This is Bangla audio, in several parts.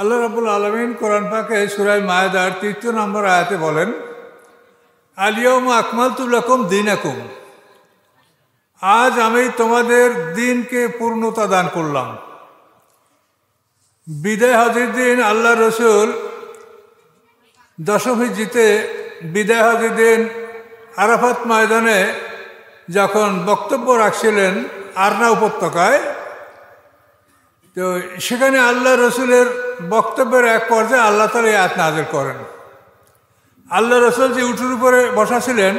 আল্লাহ রাব্বুল আলামিন কোরআন পাকে সূরা মায়েদার ৩৩ নম্বর আয়াতে বলেন, আল-ইয়াওমা আকমালতু লাকুম দীনাকুম, আজ আমি তোমাদের দিনকে পূর্ণতা দান করলাম। বিদায় হজের দিন আল্লাহ রসুল দশম হিজরিতে বিদায় হজের দিন আরাফাত ময়দানে যখন বক্তব্য রাখছিলেন আরনা উপত্যকায়, তো সেখানে আল্লাহ রসুলের বক্তব্যের এক পর্যায়ে আল্লাহ তাআলা এই আয়াত নাযিল করেন। আল্লাহ রসুল যে উটের উপরে বসা ছিলেন,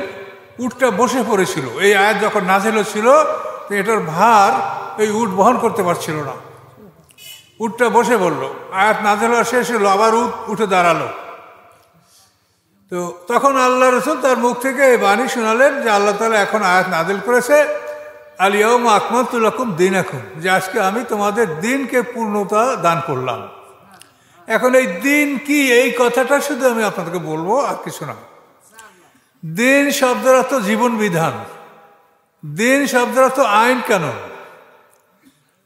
উটটা বসে পড়েছিল। এই আয়াত যখন নাযিল হচ্ছিল, তো এটার ভার এই উট বহন করতে পারছিল না, উটটা বসে পড়ল। আয়াত নাযিল হওয়া শেষ হলো, আবার উঠে দাঁড়ালো। তো তখন আল্লাহ রসুল তার মুখ থেকে এই বাণী শোনালেন যে আল্লাহ তাআলা এখন আয়াত নাযিল করেছে, আল-ইয়াওমা আকমালতু লাকুম দীনাকুম, যে আজকে আমি তোমাদের দিনকে পূর্ণতা দান করলাম। এখন এই দিন কি, এই কথাটা শুধু আমি আপনাদেরকে বলবো, আর কিছু না। দিন শব্দের অর্থ জীবন বিধান, দিন শব্দের অর্থ আইন কানুন।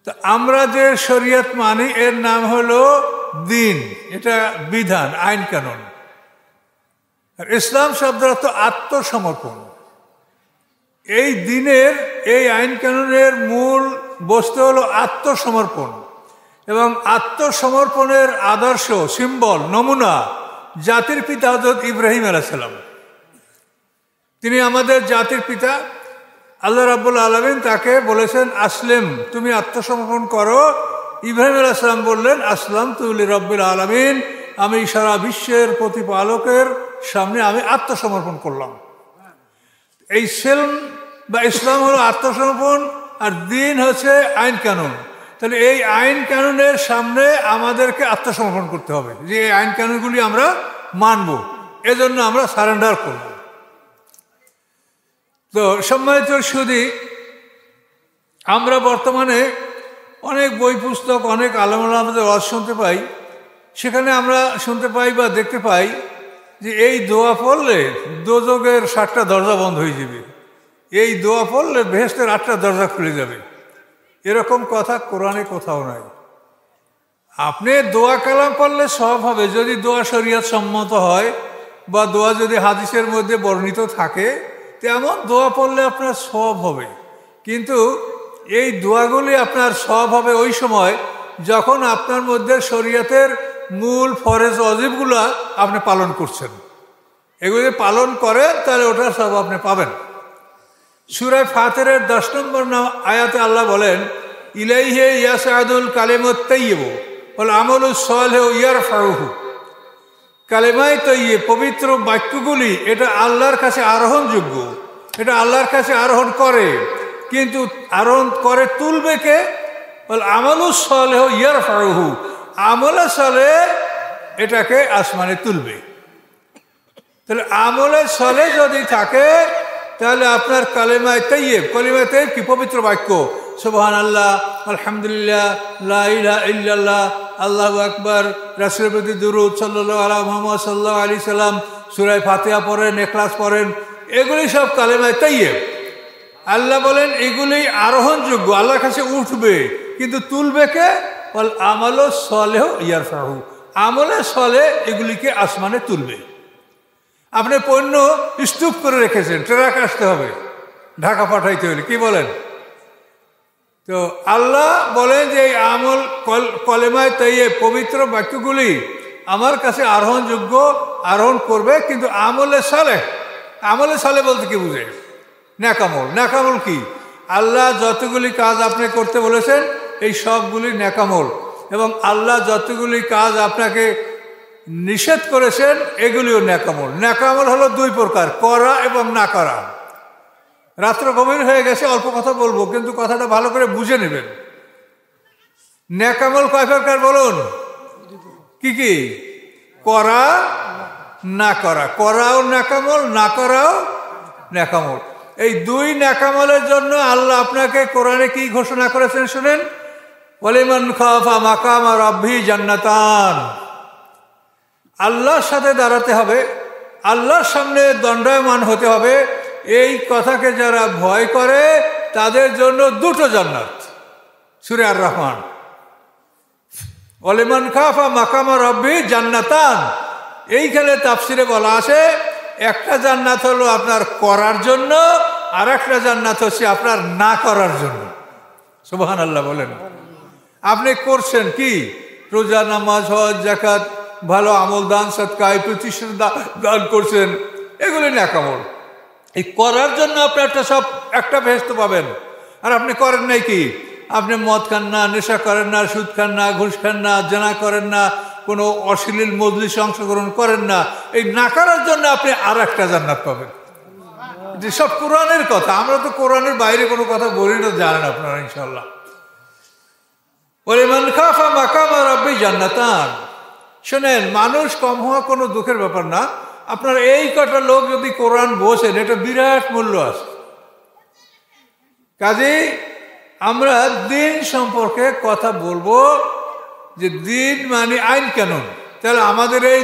তো আমরা যে শরীয়ত মানি এর নাম হলো দিন, এটা বিধান, আইন কানুন। আর ইসলাম শব্দের অর্থ আত্মসমর্পণ। এই দিনের, এই আইন কানুনের মূল বস্তু হলো আত্মসমর্পণ, এবং আত্মসমর্পণের আদর্শ, সিম্বল, নমুনা জাতির পিতা হযরত ইব্রাহিম আলাইহিস সালাম। তিনি আমাদের জাতির পিতা। আল্লাহ রাব্বুল আলামিন তাকে বলেছেন আসলিম, তুমি আত্মসমর্পণ করো। ইব্রাহিম আলাইহিস সালাম বললেন আসলামতু লিরাব্বিল আলামিন, আমি সারা বিশ্বের প্রতিপালকের সামনে আমি আত্মসমর্পণ করলাম। এই সেলম বা ইসলাম হলো আত্মসমর্পণ, আর দিন হচ্ছে আইন কানুন। তাহলে এই আইন কানুনের সামনে আমাদেরকে আত্মসমর্পণ করতে হবে, যে এই আইন কানুনগুলি আমরা মানব, এজন্য আমরা সারেন্ডার করব। তো সম্মানিত সুধী, আমরা বর্তমানে অনেক বই পুস্তক, অনেক আলেম ওলামাদের ওয়াজ শুনতে পাই। সেখানে আমরা শুনতে পাই বা দেখতে পাই যে এই দোয়া পড়লে দোজখের 7টা দরজা বন্ধ হয়ে যাবে, এই দোয়া পড়লে বেহেশতের 8টা দরজা খুলে যাবে। এরকম কথা কোরআনে কোথাও নাই। আপনি দোয়া কালাম পড়লে সওয়াব হবে যদি দোয়া শরীয়ত সম্মত হয়, বা দোয়া যদি হাদিসের মধ্যে বর্ণিত থাকে, তেমন দোয়া পড়লে আপনার সওয়াব হবে। কিন্তু এই দোয়াগুলি আপনার সওয়াব হবে ওই সময় যখন আপনার মধ্যে শরীয়তের মূল ফরজ ওয়াজিবগুলো আপনি পালন করছেন। এগুলি পালন করেন, তাহলে ওটার সওয়াব আপনি পাবেন। সূরা ফাতিরের 10 নম্বর আয়াতে আল্লাহ বলেন, ইলাইহি ইয়াসআদুল কালিমুত তাইয়্যিবু ওয়াল আমালুস সালিহু ইয়ারফাউহু। কালেমায়ে তাইয়্যিব, পবিত্র বাক্যগুলি, এটা আল্লাহর কাছে আরোহণযোগ্য, এটা আল্লাহর কাছে আরোহণ করে, কিন্তু আরোহণ করে তুলবে কে? ওয়াল আমালুস সালিহু ইয়ারফাউহু, আমলে সালেহ এটাকে আসমানে তুলবে। তাহলে আমলে সালেহ যদি থাকে, তাহলে আপনার কালেমায়ে তাইয়্যিব, কালেমায়ে তাইয়্যিব কি? পবিত্র বাক্য, সুবহানাল্লাহ, আলহামদুলিল্লাহ, লা ইলাহা ইল্লাল্লাহ, আল্লাহু আকবার, রাসূলের প্রতি দুরূদ সাল্লাল্লাহু আলা মুহাম্মদ সাল্লাল্লাহু আলাইহি সাল্লাম, সূরা ফাতিহা পড়েন, ইখলাস পড়েন, এগুলি সব কালেমায়ে তাইয়্যিব। আল্লাহ বলেন এগুলি আরোহণযোগ্য, আল্লাহর কাছে উঠবে, কিন্তু তুলবে কে? ওয়াল আমালুস সালিহু ইয়ারফাহু, আমলে সালেহ এগুলিকে আসমানে তুলবে। আপনি পণ্য স্তূপ করে রেখেছেন, ট্রাক আসতে হবে, ঢাকা পাঠাইতে হলে, কি বলেন? তো আল্লাহ বলেন যে এই আমল, কলেমায়ে তাইয়্যিব, পবিত্র বাক্যগুলি আমার কাছে আরোহণযোগ্য, আরোহণ করবে, কিন্তু আমলে সালেহ, আমলে সালেহ বলতে কি বুঝে? নেকামল। নেকামল কি? আল্লাহ যতগুলি কাজ আপনি করতে বলেছেন এই সবগুলি নেকামল, এবং আল্লাহ যতগুলি কাজ আপনাকে নিষেধ করেছেন এগুলিও নেকামল। নেকামল হলো 2 প্রকার, করা এবং না করা। রাত্র গভীর হয়ে গেছে, অল্প কথা বলবো, কিন্তু কথাটা ভালো করে বুঝে নেবেন। নেকামল কয় প্রকার বলুন? কি কি? করা, না করা। করাও নেকামল, না করাও নেকামল। এই 2 নেকামলের জন্য আল্লাহ আপনাকে কোরআনে কি ঘোষণা করেছেন শুনেন, ওয়ালিমান খাফা মাকাম রাব্বি জান্নাতান। আল্লাহর সাথে দাঁড়াতে হবে, আল্লাহর সামনে দণ্ডায়মান হতে হবে। এই কথাকে যারা ভয় করে তাদের জন্য 2টো জান্নাত। সূরা আর রহমান, ওয়ালিমান খাফা মাকামা রাব্বি জান্নাতান। এইখানে তাফসিরে বলা আছে একটা জান্নাত হলো আপনার করার জন্য, আর একটা জান্নাত হচ্ছে আপনার না করার জন্য। সুবহানাল্লাহ বলেন। আপনি করছেন কি? রোজা, নামাজ, হজ, যাকাত, ভালো আমল, দান সদকা, প্রতিষ্ঠা দান করছেন, এগুলি নেক আমল। এই করার জন্য আপনি একটা বেহেশত পাবেন, আর আপনি করেন নাই কি? আপনি মদ খান না, নেশা করেন না, সুদ খান না, ঘুষ খান না, জেনা করেন না, কোনো অশ্লীল মজলিসে অংশগ্রহণ করেন না। এই না করার জন্য আপনি আর একটা জান্নাত পাবেন। যেসব কোরআনের কথা, আমরা তো কোরআনের বাইরে কোনো কথা বলি না, জানেন আপনারা ইনশাল্লাহ। ওয়ালিমান খাফা মাকামা রাব্বি জান্নাতান। শোনেন, মানুষ কম হওয়া কোনো দুঃখের ব্যাপার না। আপনার এই কটা লোক যদি কোরআন বোঝেন, এটা বিরাট মূল্য আছে। কাজেই আমরা দিন সম্পর্কে কথা বলবো, যে দিন মানে আইন কানুন। তাহলে আমাদের এই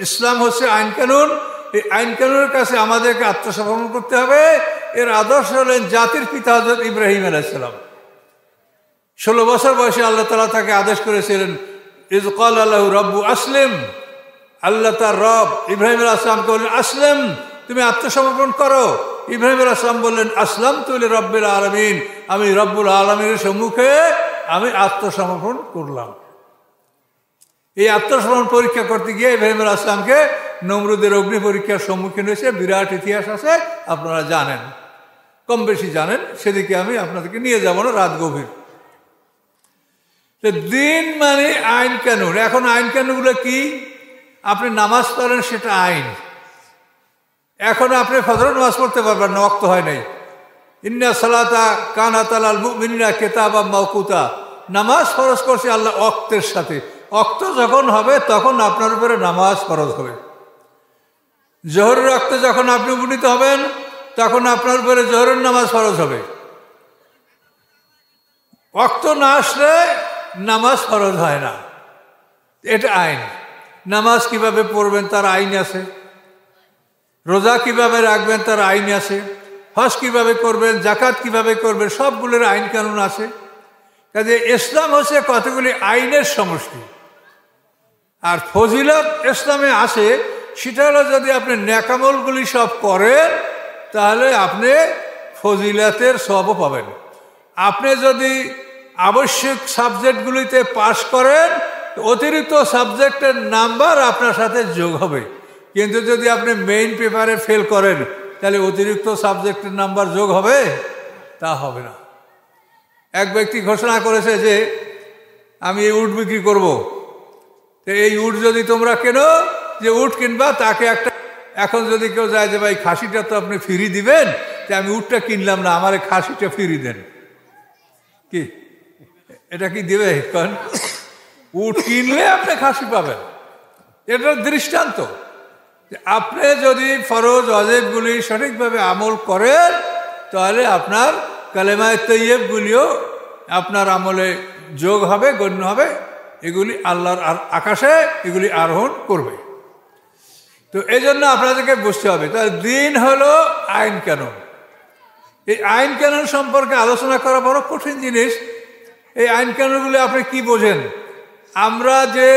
ইসলাম হচ্ছে আইন কানুন। এই আইন কানুনের কাছে আমাদেরকে আত্মসমর্পণ করতে হবে। এর আদর্শ হলেন জাতির পিতা হযরত ইব্রাহিম আলাইহিস সালাম। 16 বছর বয়সে আল্লাহ তাআলা তাকে আদেশ করেছিলেন, ইয ক্বালা লাহু রাব্বু আসলিম। আল্লাহ তার রব ইব্রাহিম আলাইহিস সালামকে বললেন, আসলিম, তুমি আত্মসমর্পণ করো। ইব্রাহিম আলাইহিস সালাম বললেন, আসলামতু লিরাব্বিল আলামিন, আমি রব্বুল আলামিনের সম্মুখে আমি আত্মসমর্পণ করলাম। এই আত্মসমর্পণ পরীক্ষা করতে গিয়ে ইব্রাহিম আলাইহিস সালামকে নমরুদের অগ্নি পরীক্ষার সম্মুখীন হয়েছে। বিরাট ইতিহাস আছে, আপনারা জানেন, কম বেশি জানেন। সেদিকে আমি আপনাদেরকে নিয়ে যাব না, রাত গভীর। দিন মানে আইন কানুন। এখন আইন কানুনগুলো কি? আপনি নামাজ পড়েন, সেটা আইন। এখন আপনি ফজর নামাজ পড়তে পারবেন না, ওয়াক্ত হয় নাই। ইন্না সালাতা কানাত আলাল মুমিনিনা কিতাবাম মাওকুতা। নামাজ ফরজ করছে আল্লাহ ওয়াক্তের সাথে। ওয়াক্ত যখন হবে তখন আপনার উপরে নামাজ ফরজ হবে। জোহরের ওয়াক্তে যখন আপনি উপনীত হবেন, তখন আপনার উপরে জোহরের নামাজ ফরজ হবে। ওয়াক্ত না আসলে নামাজ ফরজ হয় না। এটা আইন। নামাজ কিভাবে পড়বেন তার আইন আছে, রোজা কিভাবে রাখবেন তার আইন আছে, হজ কিভাবে করবেন, যাকাত কিভাবে করবেন, সবগুলোর আইন কানুন আছে। কাজে ইসলাম হচ্ছে কতগুলি আইনের সমষ্টি। আর ফজিলত ইসলামে আসে, সেটা হলো যদি আপনি নেকামলগুলি সব করেন, তাহলে আপনি ফজিলাতের সবও পাবেন। আপনি যদি আবশ্যক সাবজেক্টগুলিতে পাশ করেন, অতিরিক্ত সাবজেক্টের নাম্বার আপনার সাথে যোগ হবে। কিন্তু যদি আপনি মেইন পেপারে ফেল করেন, তাহলে অতিরিক্ত সাবজেক্টের নাম্বার যোগ হবে? তা হবে না। এক ব্যক্তি ঘোষণা করেছে যে আমি এই উট বিক্রি করব। তো এই উট যদি তোমরা কেনো, যে উট কিনবা তাকে একটা, এখন যদি কেউ যায় যে ভাই খাসিটা তো আপনি ফ্রি দিবেন, যে আমি উটটা কিনলাম না, আমার খাসিটা ফ্রি দেন, কি এটা কি দিবে? কারণ উট কিনলে আপনি খাসি পাবেন। এটা দৃষ্টান্ত। আপনি যদি ফরজ ওয়াজিবগুলি সঠিকভাবে আমল করেন, তাহলে আপনার কালেমায়ে তৈয়বগুলিও আপনার আমলে যোগ হবে, গণ্য হবে। এগুলি আল্লাহর আকাশে এগুলি আরোহণ করবে। তো এই জন্য আপনাদেরকে বুঝতে হবে, তার দিন হলো আইন কানুন। এই আইন কানুন সম্পর্কে আলোচনা করা বড় কঠিন জিনিস। এই আইন কানুনগুলি আপনি কি বোঝেন? আমরা যে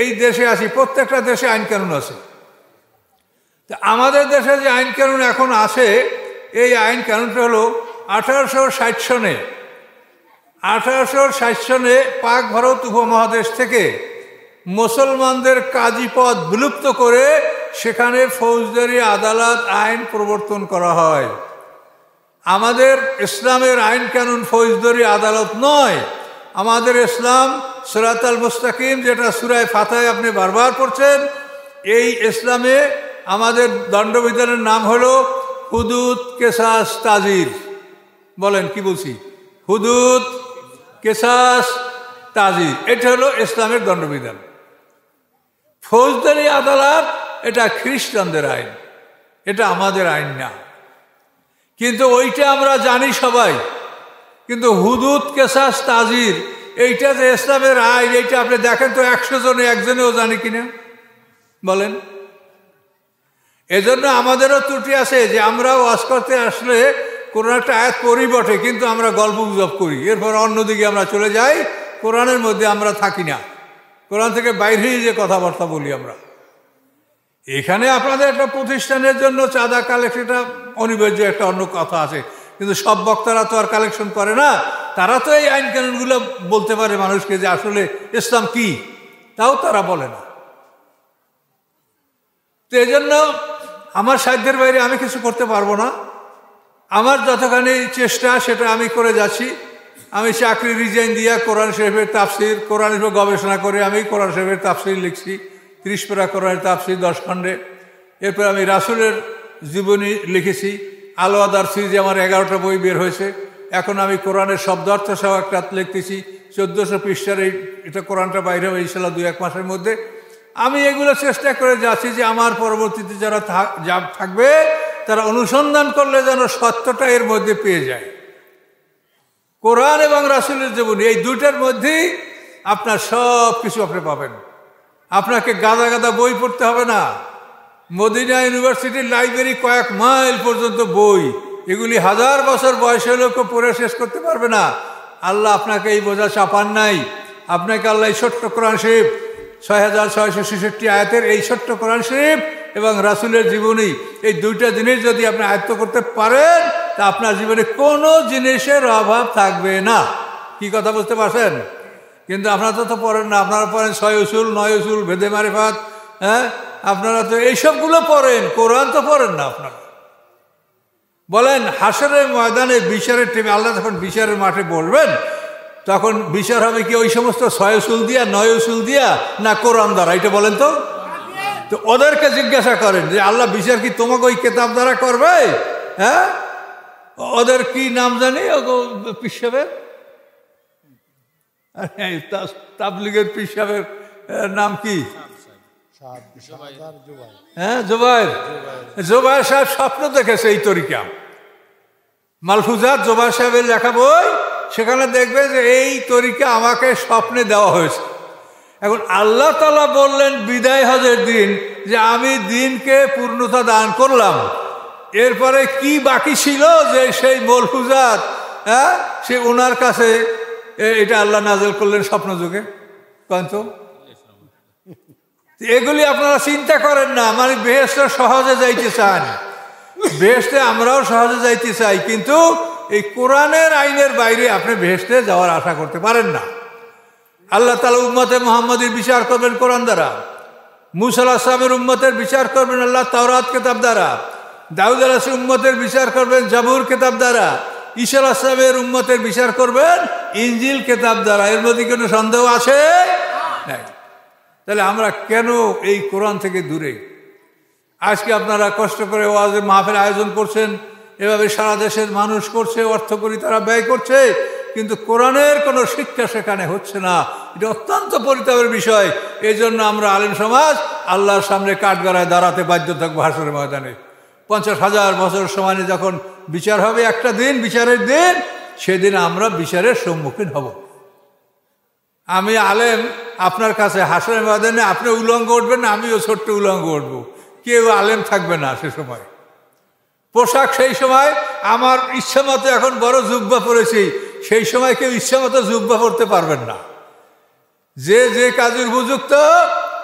এই দেশে আছি, প্রত্যেকটা দেশে আইন কানুন আছে। তা আমাদের দেশে যে আইন কানুন এখন আছে, এই আইন কানুনটা হলো 1860 সনে 1860 সনে পাক ভারত উপমহাদেশ থেকে মুসলমানদের কাজী পদ বিলুপ্ত করে সেখানে ফৌজদারি আদালত আইন প্রবর্তন করা হয়। আমাদের ইসলামের আইন কানুন ফৌজদারি আদালত নয়। আমাদের ইসলাম সিরাতাল মুস্তাকিম, যেটা সূরা ফাতিহায় আপনি বারবার পড়ছেন, এই ইসলামে আমাদের দণ্ডবিধানের নাম হলো হুদুদ, কেসাস, তাজির। বলেন কি বলছি? হুদুদ, কেসাস, তাজির, এটা হলো ইসলামের দণ্ডবিধান। ফৌজদারি আদালত এটা খ্রিস্টানদের আইন, এটা আমাদের আইন না। কিন্তু ওইটা আমরা জানি সবাই। কিন্তু হুদুদ, কেসাস, তাজির, এইটা যে ইসলামের আইন, এইটা আপনি দেখেন তো 100 জনে একজনেও জানে কিনা বলেন? এজন্য আমাদেরও ত্রুটি আছে যে আমরা ওয়াজ করতে আসলে কোনো একটা আয়াত পড়ি বটে, কিন্তু আমরা গল্প গুজব করি, এরপর অন্যদিকে আমরা চলে যাই, কোরআনের মধ্যে আমরা থাকি না। কোরআন থেকে বাইরেই যে কথাবার্তা বলি আমরা। এখানে আপনাদের একটা প্রতিষ্ঠানের জন্য চাঁদা কালেকশন, এটা অনিবার্য একটা অন্য কথা আছে, কিন্তু সব বক্তারা তো আর কালেকশন করে না। তারা তো এই আইন কানুনগুলো বলতে পারে মানুষকে যে আসলে ইসলাম কি, তাও তারা বলে না। তো এই জন্য আমার সাধ্যের বাইরে আমি কিছু করতে পারবো না। আমার যতখানি চেষ্টা সেটা আমি করে যাচ্ছি। আমি চাকরি রিজাইন দিয়া কোরআন শরীফের তাফসির, কোরআন শরীফের গবেষণা করে আমি কোরআন শরীফের তাফসির লিখছি, 30 পারা কোরআনের তাফসির 10 খণ্ডে। এরপর আমি রাসূলের জীবনী লিখেছি, আলো আদার সিরিজে আমার 11টা বই বের হয়েছে। এখন আমি কোরআনের শব্দার্থ সহ একটা লিখতেছি, 1400 পৃষ্ঠার। এটা কোরআনটা বাইরে হবে ইনশাল্লাহ 2-1 মাসের মধ্যে। আমি এগুলো চেষ্টা করে যাচ্ছি যে আমার পরবর্তীতে যারা থাকবে তারা অনুসন্ধান করলে যেন সত্যটা এর মধ্যে পেয়ে যায়। কোরআন এবং রাসূলের জীবনী এই দুইটার মধ্যেই আপনার সব কিছু আপনি পাবেন। আপনাকে গাদা গাদা বই পড়তে হবে না। মদিনা ইউনিভার্সিটির লাইব্রেরি কয়েক মাইল পর্যন্ত বই, এগুলি 1000 বছর বয়সের লোকও পড়ে শেষ করতে পারবে না। আল্লাহ আপনাকে এই বোঝা চাপান নাই। আপনাকে আল্লাহ এই ছোট্ট কোরআন শরীফ 6666 আয়াতের এই ছোট্ট কোরআন শরীফ এবং রাসূলের জীবনী, এই দুইটা জিনিস যদি আপনি আয়ত্ত করতে পারেন তা আপনার জীবনে কোনো জিনিসের অভাব থাকবে না। কি কথা বুঝতে পারছেন? কিন্তু আপনারা তো পড়েন না। আপনারা পড়েন 6 উসুল, 9 উসুল, ভেদে মারিফাত, হ্যাঁ, আপনারা তো এইসবগুলো পড়েন, কোরআন তো পড়েন না। আপনারা বলেন হাসরের ময়দানে বিচারের টেমে আল্লাহ যখন বিচারের মাঠে বলবেন তখন বিচার হবে কি ওই সমস্ত 6 উসুল দিয়া, 9 উসুল দিয়া, না কোরআন দ্বারা? এটা বলেন তো। তো ওদেরকে জিজ্ঞাসা করেন যে আল্লাহ বিচার কি তোমাকে ওই কেতাব দ্বারা করবে? হ্যাঁ, ওদের কি নাম জানি পীর সাহেবের, তাবলীগের পীর সাহেবের নাম কি? হ্যাঁ, জোবায়ের সাহেব স্বপ্ন দেখেছে এই তরিকা। মালফুজাত জোবায়ের সাহেবের লেখা বই, সেখানে দেখবে যে এই তরিকা আমাকে স্বপ্নে দেওয়া হয়েছে। এখন আল্লাহ তাআলা বললেন বিদায় হজের দিন যে আমি দিনকে পূর্ণতা দান করলাম। এরপরে কি বাকি ছিল যে সেই মালফুজাত, হ্যাঁ, সে ওনার কাছে এটা আল্লাহ নাযিল করলেন স্বপ্ন যুগে। কন্ত এগুলি আপনারা চিন্তা করেন না। মানে বেহেশতে সহজে যাইতে চান, বেহেশতে আমরাও সহজে যাইতে চাই, কিন্তু এই কোরআনের আইনের বাইরে আপনি বেহেশতে যাওয়ার আশা করতে পারেন না। আল্লাহ তাআলা উম্মতে মুহাম্মাদীর বিচার করবেন কোরআন দ্বারা, মূসা আলাইহিস সালামের উম্মতের বিচার করবেন আল্লাহ তাওরাত কিতাব দ্বারা, দাউদ আলাইহিস উম্মতের বিচার করবেন জাবুর কিতাব দ্বারা, ঈসা আলাইহিস সালামের উম্মতের বিচার করবেন ইনজিল কিতাব দ্বারা। এর মধ্যে কোনো সন্দেহ আছে? নাই। তাহলে আমরা কেন এই কোরআন থেকে দূরে? আজকে আপনারা কষ্ট করে ওয়াজের মাহফিল আয়োজন করছেন, এভাবে সারা দেশের মানুষ করছে, অর্থ করি তারা ব্যয় করছে, কিন্তু কোরআনের কোনো শিক্ষা সেখানে হচ্ছে না। এটা অত্যন্ত পরিতাপের বিষয়। এই জন্য আমরা আলেম সমাজ আল্লাহর সামনে কাঠগড়ায় দাঁড়াতে বাধ্য থাকবো হাসরের ময়দানে। 50,000 বছর সমানে যখন বিচার হবে, একটা দিন বিচারের দিন, সেদিন আমরা বিচারের সম্মুখীন হব। আমি আলেম, আপনার কাছে হাসরের ময়দানে আপনি উলঙ্গ উঠবেন, আমিও ছোট্ট উলঙ্গ উঠবো, কেউ আলেম থাকবে না সে সময়। পোশাক সেই সময় আমার ইচ্ছা মতো, এখন বড় জুব্বা পরেছি, সেই সময় কেউ ইচ্ছা মতো জুব্বা পরতে পারবেন না। যে যে কাজের উপযুক্ত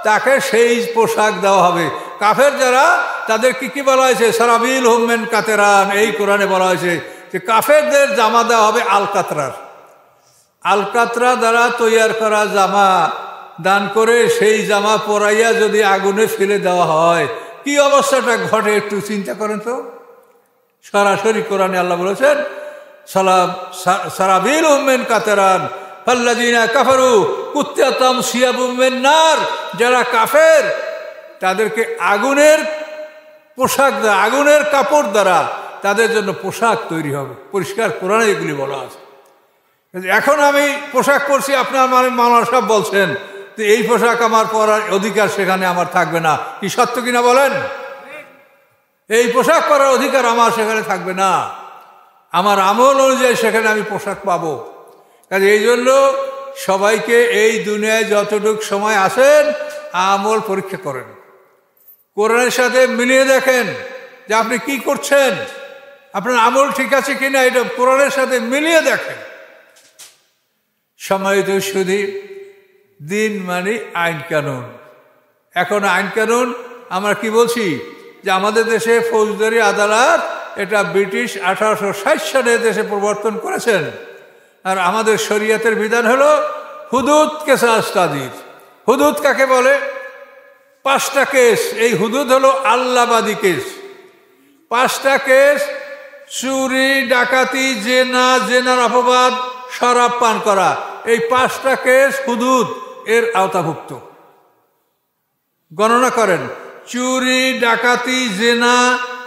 তাকে সেই পোশাক দেওয়া হবে। কাফের যারা, তাদের কি বলা হয়েছে? সারাবিল হোমেন কাতেরান। এই কোরআনে বলা হয়েছে যে কাফেরদের জামা দেওয়া হবে আলকাতরার। আলকাতরা দ্বারা তৈয়ার করা জামা দান করে সেই জামা পরাইয়া যদি আগুনে ফেলে দেওয়া হয়, কি অবস্থাটা ঘটে একটু চিন্তা করেন তো। সরাসরি কোরআনে আল্লাহ বলেছেন সারাবিল হোমেন কাতেরান ফাল্লাযীনা কাফারু কুত্তিয়াতাম সিয়াবুম মিন নার। যারা কাফের তাদেরকে আগুনের পোশাক দ্বারা, আগুনের কাপড় দ্বারা তাদের জন্য পোশাক তৈরি হবে। পরিষ্কার কোরআনে এগুলি বলা আছে। এখন আমি পোশাক পরছি, আপনার মাওলানা সাহেব বলছেন যে এই পোশাক আমার পরার অধিকার সেখানে আমার থাকবে না। কি সত্য কিনা বলেন? এই পোশাক পরার অধিকার আমার সেখানে থাকবে না। আমার আমল অনুযায়ী সেখানে আমি পোশাক পাবো। কাজে এই জন্য সবাইকে এই দুনিয়ায় যতটুকু সময় আসেন আমল পরীক্ষা করেন, কোরআনের সাথে মিলিয়ে দেখেন যে আপনি কি করছেন, আপনার আমল ঠিক আছে কিনা, এটা কোরআনের সাথে মিলিয়ে দেখেন। সম্মানিত সুধী, দিন মানে আইন কানুন। এখন আইন কানুন আমরা কি বলছি যে আমাদের দেশে ফৌজদারি আদালত এটা ব্রিটিশ 1860 সালে দেশে প্রবর্তন করেছেন। আর আমাদের শরিয়তের বিধান হলো হুদুদ কেসাস তাদির। হুদুদ কাকে বলে? 5টা কেস। এই হুদুদ হলো আল্লাহবাদী কেস। 5টা কেস: চুরি, ডাকাতি, জেনা, জেনার অপবাদ, শরাব পান করা। এই 5টা কেস হুদুদ এর আওতাভুক্ত। গণনা করেন, চুরি, ডাকাতি, জেনা,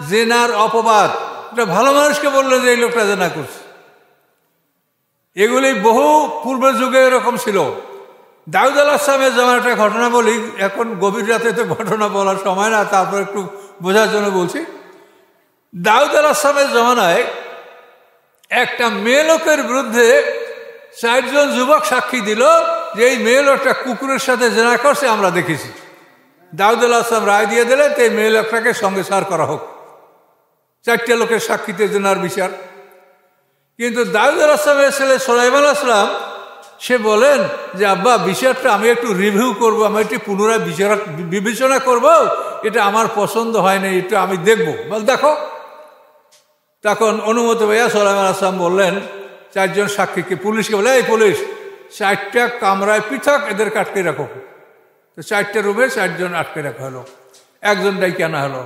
জেনার অপবাদ। এটা ভালো মানুষকে বললে যে এই লোকটা জেনা করছে। এগুলি বহু পূর্বের যুগে এরকম ছিল। দাউদ আলাইহিসসালামের যেমন একটা ঘটনা বলি, এখন গভীর রাতে তো ঘটনা বলার সময় না, তারপর একটু বোঝার জন্য বলছি। দাউদ আলাইহিসসালামের জমানায় একটা মেয়ে লোকের বিরুদ্ধে 4 জন যুবক সাক্ষী দিল যে এই মেয়ে লোকটা কুকুরের সাথে জেনা করছে, আমরা দেখেছি। দাউদ আলাইহিসসালাম রায় দিয়ে দিলেন এই মেয়ে লোকটাকে সঙ্গে সার করা হোক। 4টে লোকের সাক্ষীতে জেনার বিচার। কিন্তু দাউদ আলাইহিসসালামের ছেলে সুলাইমান আলাইহিসসালাম সে বলেন যে আব্বা, বিচারটা আমি একটু রিভিউ করব, আমি একটু পুনরায় বিবেচনা করব, এটা আমার পছন্দ হয় না, এটা আমি দেখব। বল দেখো। তখন অনুমতি ভাইয়া সুলাইমান আলাইহিসসালাম বললেন 4 জন সাক্ষীকে, পুলিশকে বলে, এই পুলিশ, 4টা কামরায় পৃথক এদের আটকে রাখো। তো 4টে রুমে 4 জন আটকে রাখা হলো। একজন ডাইকে আনা হলো।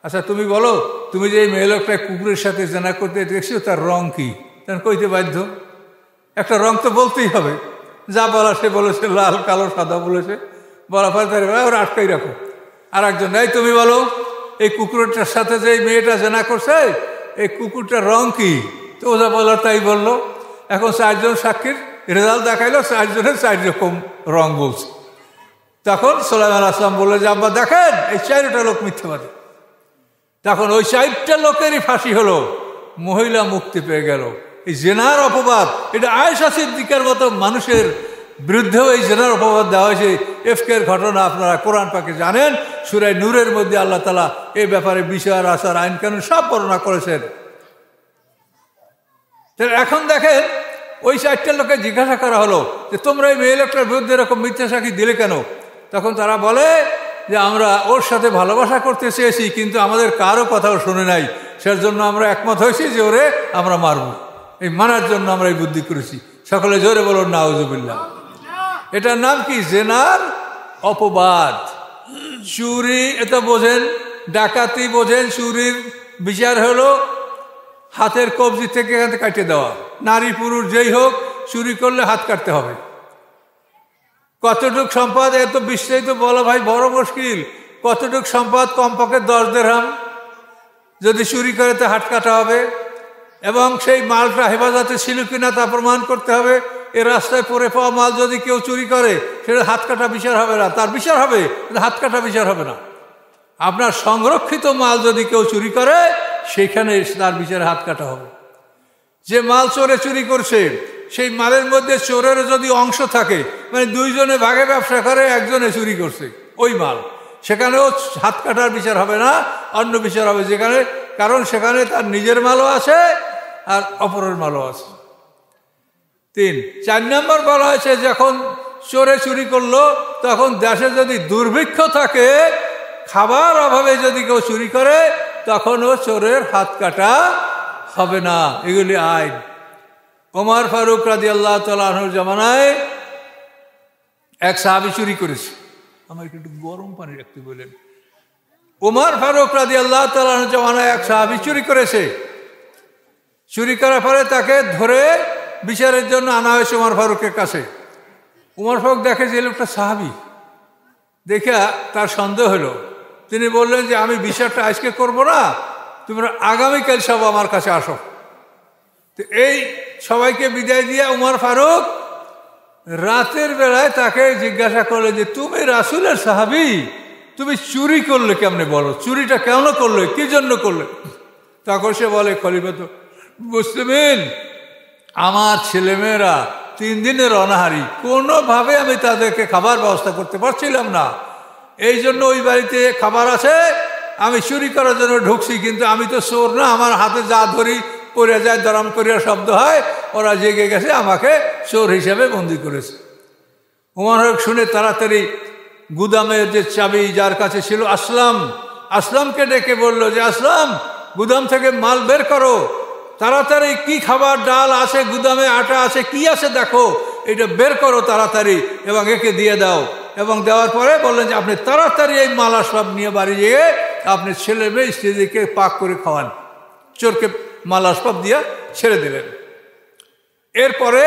আচ্ছা তুমি বলো, তুমি যে এই মেয়ে লোকটা কুকুরের সাথে জেনা করতে দেখছো, তার রং কি? তখন কইতে বাধ্য, একটা রং তো বলতেই হবে। যা বলা সে বলেছে লাল, কালো, সাদা বলেছে। বলা পরে তার ওরা আটকাই রাখো। আর একজন, এই তুমি বলো, এই কুকুরটার সাথে যে এই মেয়েটা জেনা করছে, এই কুকুরটার রং কি? তো ওরা বলার তাই বললো। এখন 4 জন সাক্ষীর রেজাল্ট দেখাইলো, 4 জনের 4 রকম রং বলছে। তখন সুলাইমান আলাইহিসসালাম বললো যে আব্বা দেখেন, এই 4টা লোক মিথ্যাবাদী। তখন ওই 4টা লোকেরই ফাঁসি হলো, মহিলা মুক্তি পেয়ে গেল। এই জেনার অপবাদ, এটা আয়েশা সিদ্দিকার মতো মানুষের বিরুদ্ধেও এই জেনার অপবাদ দেওয়া হয়েছে। এফকের ঘটনা আপনারা কোরআন পাকে জানেন। সূরা নূরের মধ্যে আল্লাহ তাআলা এই ব্যাপারে বিচার, আচার, আইন কানুন সব বর্ণনা করেছেন। এখন দেখেন, ওই 4টে লোকে জিজ্ঞাসা করা হলো যে তোমরা এই মেয়ে লোকটার বিরুদ্ধে এরকম মিথ্যা সাক্ষী দিলে কেন? তখন তারা বলে যে আমরা ওর সাথে ভালোবাসা করতে চেয়েছি, কিন্তু আমাদের কারো কথাও শুনে নাই, সেজন্য আমরা একমত হয়েছি যে ওরে আমরা মারব। এই মারার জন্য আমরা এই বুদ্ধি করেছি। সকলে জোরে বলুন নাউজুবিল্লাহ। এটার নাম কি? জেনার অপবাদ। চুরি এটা বোঝেন, ডাকাতি বোঝেন। চুরির বিচার হলো হাতের কবজি থেকে এখান থেকে কাটিয়ে দেওয়া। নারী পুরুষ যেই হোক, চুরি করলে হাত কাটতে হবে। কতটুক সম্পদ এত বিস্তারিত বলা ভাই বড় মুশকিল। কতটুক সম্পদ? কমপক্ষে 10 দিরহাম। যদি চুরি করে তো হাত কাটা হবে, এবং সেই মালটা হেফাজতে ছিল কিনা তা প্রমাণ করতে হবে। এ রাস্তায় পড়ে পাওয়া মাল যদি কেউ চুরি করে, সেটা হাত কাটা বিচার হবে না, তার বিচার হবে, হাত কাটা বিচার হবে না। আপনার সংরক্ষিত মাল যদি কেউ চুরি করে, সেখানে তার বিচারে হাত কাটা হবে। যে মাল চোরে চুরি করছে, সেই মালের মধ্যে চোরের যদি অংশ থাকে, মানে 2 জনে ভাগে ব্যবসা করে, একজনে চুরি করছে ওই মাল, সেখানেও হাত কাটার বিচার হবে না, অন্য বিচার হবে যেখানে, কারণ সেখানে তার নিজের মালও আছে আর অপরের মালও আছে। 4 নম্বর বলা হয়েছে, যখন চোরে চুরি করলো, তখন দেশে যদি দুর্ভিক্ষ থাকে, খাবার অভাবে যদি কেউ চুরি করে, তখনও চোরের হাত কাটা হবে না। এগুলি আইন। ওমর ফারুক রাদিয়াল্লাহু তাআলা আনহুর জামানায় এক সাহাবী চুরি করেছে। আমার একটু গরম পানি রাখতে বলেন। ওমর ফারুক রাদিয়াল্লাহু তাআলা আনহুর জামানায় এক সাহাবী চুরি করেছে। চুরি করার পরে তাকে ধরে বিচারের জন্য আনা হয়েছে ওমর ফারুকের কাছে। ওমর ফারুক দেখে যে লোকটা সাহাবী, দেখে তার সন্দেহ হলো। তিনি বললেন যে আমি বিচারটা আজকে করব না, তোমরা আগামীকাল সব আমার কাছে আসো। তো এই সবাইকে বিদায় দিয়ে ওমর ফারুক রাতের বেলায় তাকে জিজ্ঞাসা করলে যে তুমি রাসূলের সাহাবী, তুমি চুরি করলে কেমনে, বলো চুরিটা কেন করলে, কি জন্য করলে? তখন সে বলে, খলিফাতুল মুসলিমিন, আমার ছেলেমেয়েরা 3 দিনের অনাহারি, কোনোভাবে আমি তাদেরকে খাবার ব্যবস্থা করতে পারছিলাম না। এই জন্য ওই বাড়িতে খাবার আছে, আমি চুরি করার জন্য ঢুকছি, কিন্তু আমি তো চোর না, আমার হাতে যা ধরি পড়ে যায়, দরাম করিয়া শব্দ হয়, ওরা জেগে গেছে, আমাকে চোর হিসেবে বন্দি করেছে। ওমর ফারুক শুনে তাড়াতাড়ি গুদামের যে চাবি যার কাছে ছিল আসলামকে ডেকে বলল যে আসলাম, গুদাম থেকে মাল বের করো, তাড়াতাড়ি কি খাবার ডাল আছে, গুদামে আটা আছে, কি আছে দেখো, এটা বের করো তাড়াতাড়ি এবং একে দিয়ে দাও। এবং দেওয়ার পরে বললেন যে আপনি তাড়াতাড়ি এই মাল আসবাব নিয়ে বাড়ি গিয়ে আপনি ছেলে মেয়ে স্ত্রীদেরকে পাক করে খাওয়ান। চোরকে মাল আসবাব দিয়ে ছেড়ে দিলেন। এরপরে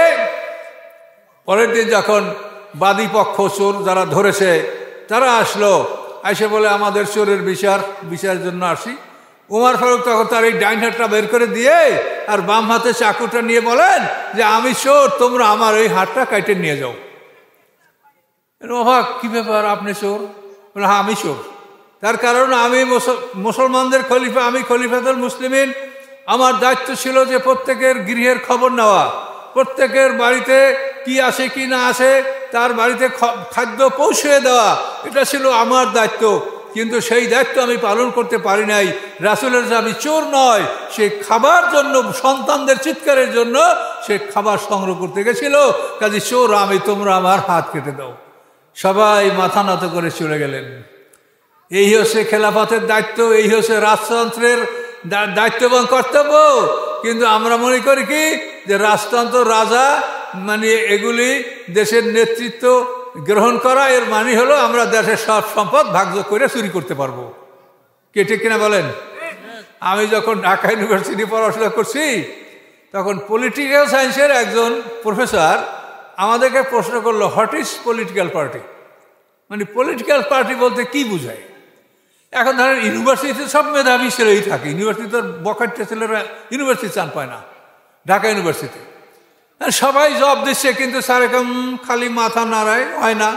পরের দিন যখন বাদী পক্ষ চোর যারা ধরেছে তারা আসলো, এসে বলে আমাদের চোরের বিচারের জন্য আসি। ওমর ফারুক তখন তার এই ডাইন হাতটা বের করে দিয়ে আর বাম হাতে চাকুটা নিয়ে বলেন যে আমি চোর, তোমরা আমার ওই হাতটা কেটে নিয়ে যাও। অবাক, কি ব্যাপার, আপনি চোর? বলে হ্যাঁ আমি চোর। তার কারণ আমি মুসলমানদের খলিফা, আমি খলিফাতুল মুসলিমিন। আমার দায়িত্ব ছিল যে প্রত্যেকের গৃহের খবর নেওয়া, প্রত্যেকের বাড়িতে কি আছে কি না আছে তার বাড়িতে খাদ্য পৌঁছে দেওয়া, এটা ছিল আমার দায়িত্ব। কিন্তু সেই দায়িত্ব আমি পালন করতে পারি নাই। রাসূলের দাবি চোর নয়, সে খাবার জন্য, সন্তানদের চিৎকারের জন্য সে খাবার সংগ্রহ করতে গেছিল। কাজে চোর আমি, তোমরা আমার হাত কেটে দাও। সবাই মাথা নত করে চলে গেলেন। এই হচ্ছে খেলাফতের দায়িত্ব, এই হচ্ছে রাজতন্ত্রের দায়িত্ব এবং কর্তব্য। কিন্তু আমরা মনে করি কি যে রাজতন্ত্র, রাজা মানে এগুলি দেশের নেতৃত্ব গ্রহণ করা, এর মানে হলো আমরা দেশের সব সম্পদ ভাগযোগ করে চুরি করতে পারবো। কে ঠিক কিনা বলেন? আমি যখন ঢাকা ইউনিভার্সিটি পড়াশোনা করছি তখন পলিটিক্যাল সায়েন্সের একজন প্রফেসর আমাদেরকে প্রশ্ন করলো, হোয়াট ইজ পলিটিক্যাল পার্টি? মানে পলিটিক্যাল পার্টি বলতে কি বোঝায়? এখন ধরেন ইউনিভার্সিটিতে সব মেধাবী ছেলেই থাকে, ইউনিভার্সিটিতে বখাটে ছেলেরা ইউনিভার্সিটি চান পায় না। ঢাকা ইউনিভার্সিটি সবাই জব দিচ্ছে, কিন্তু স্যার এরকম খালি মাথা নাড়ায়, হয় না।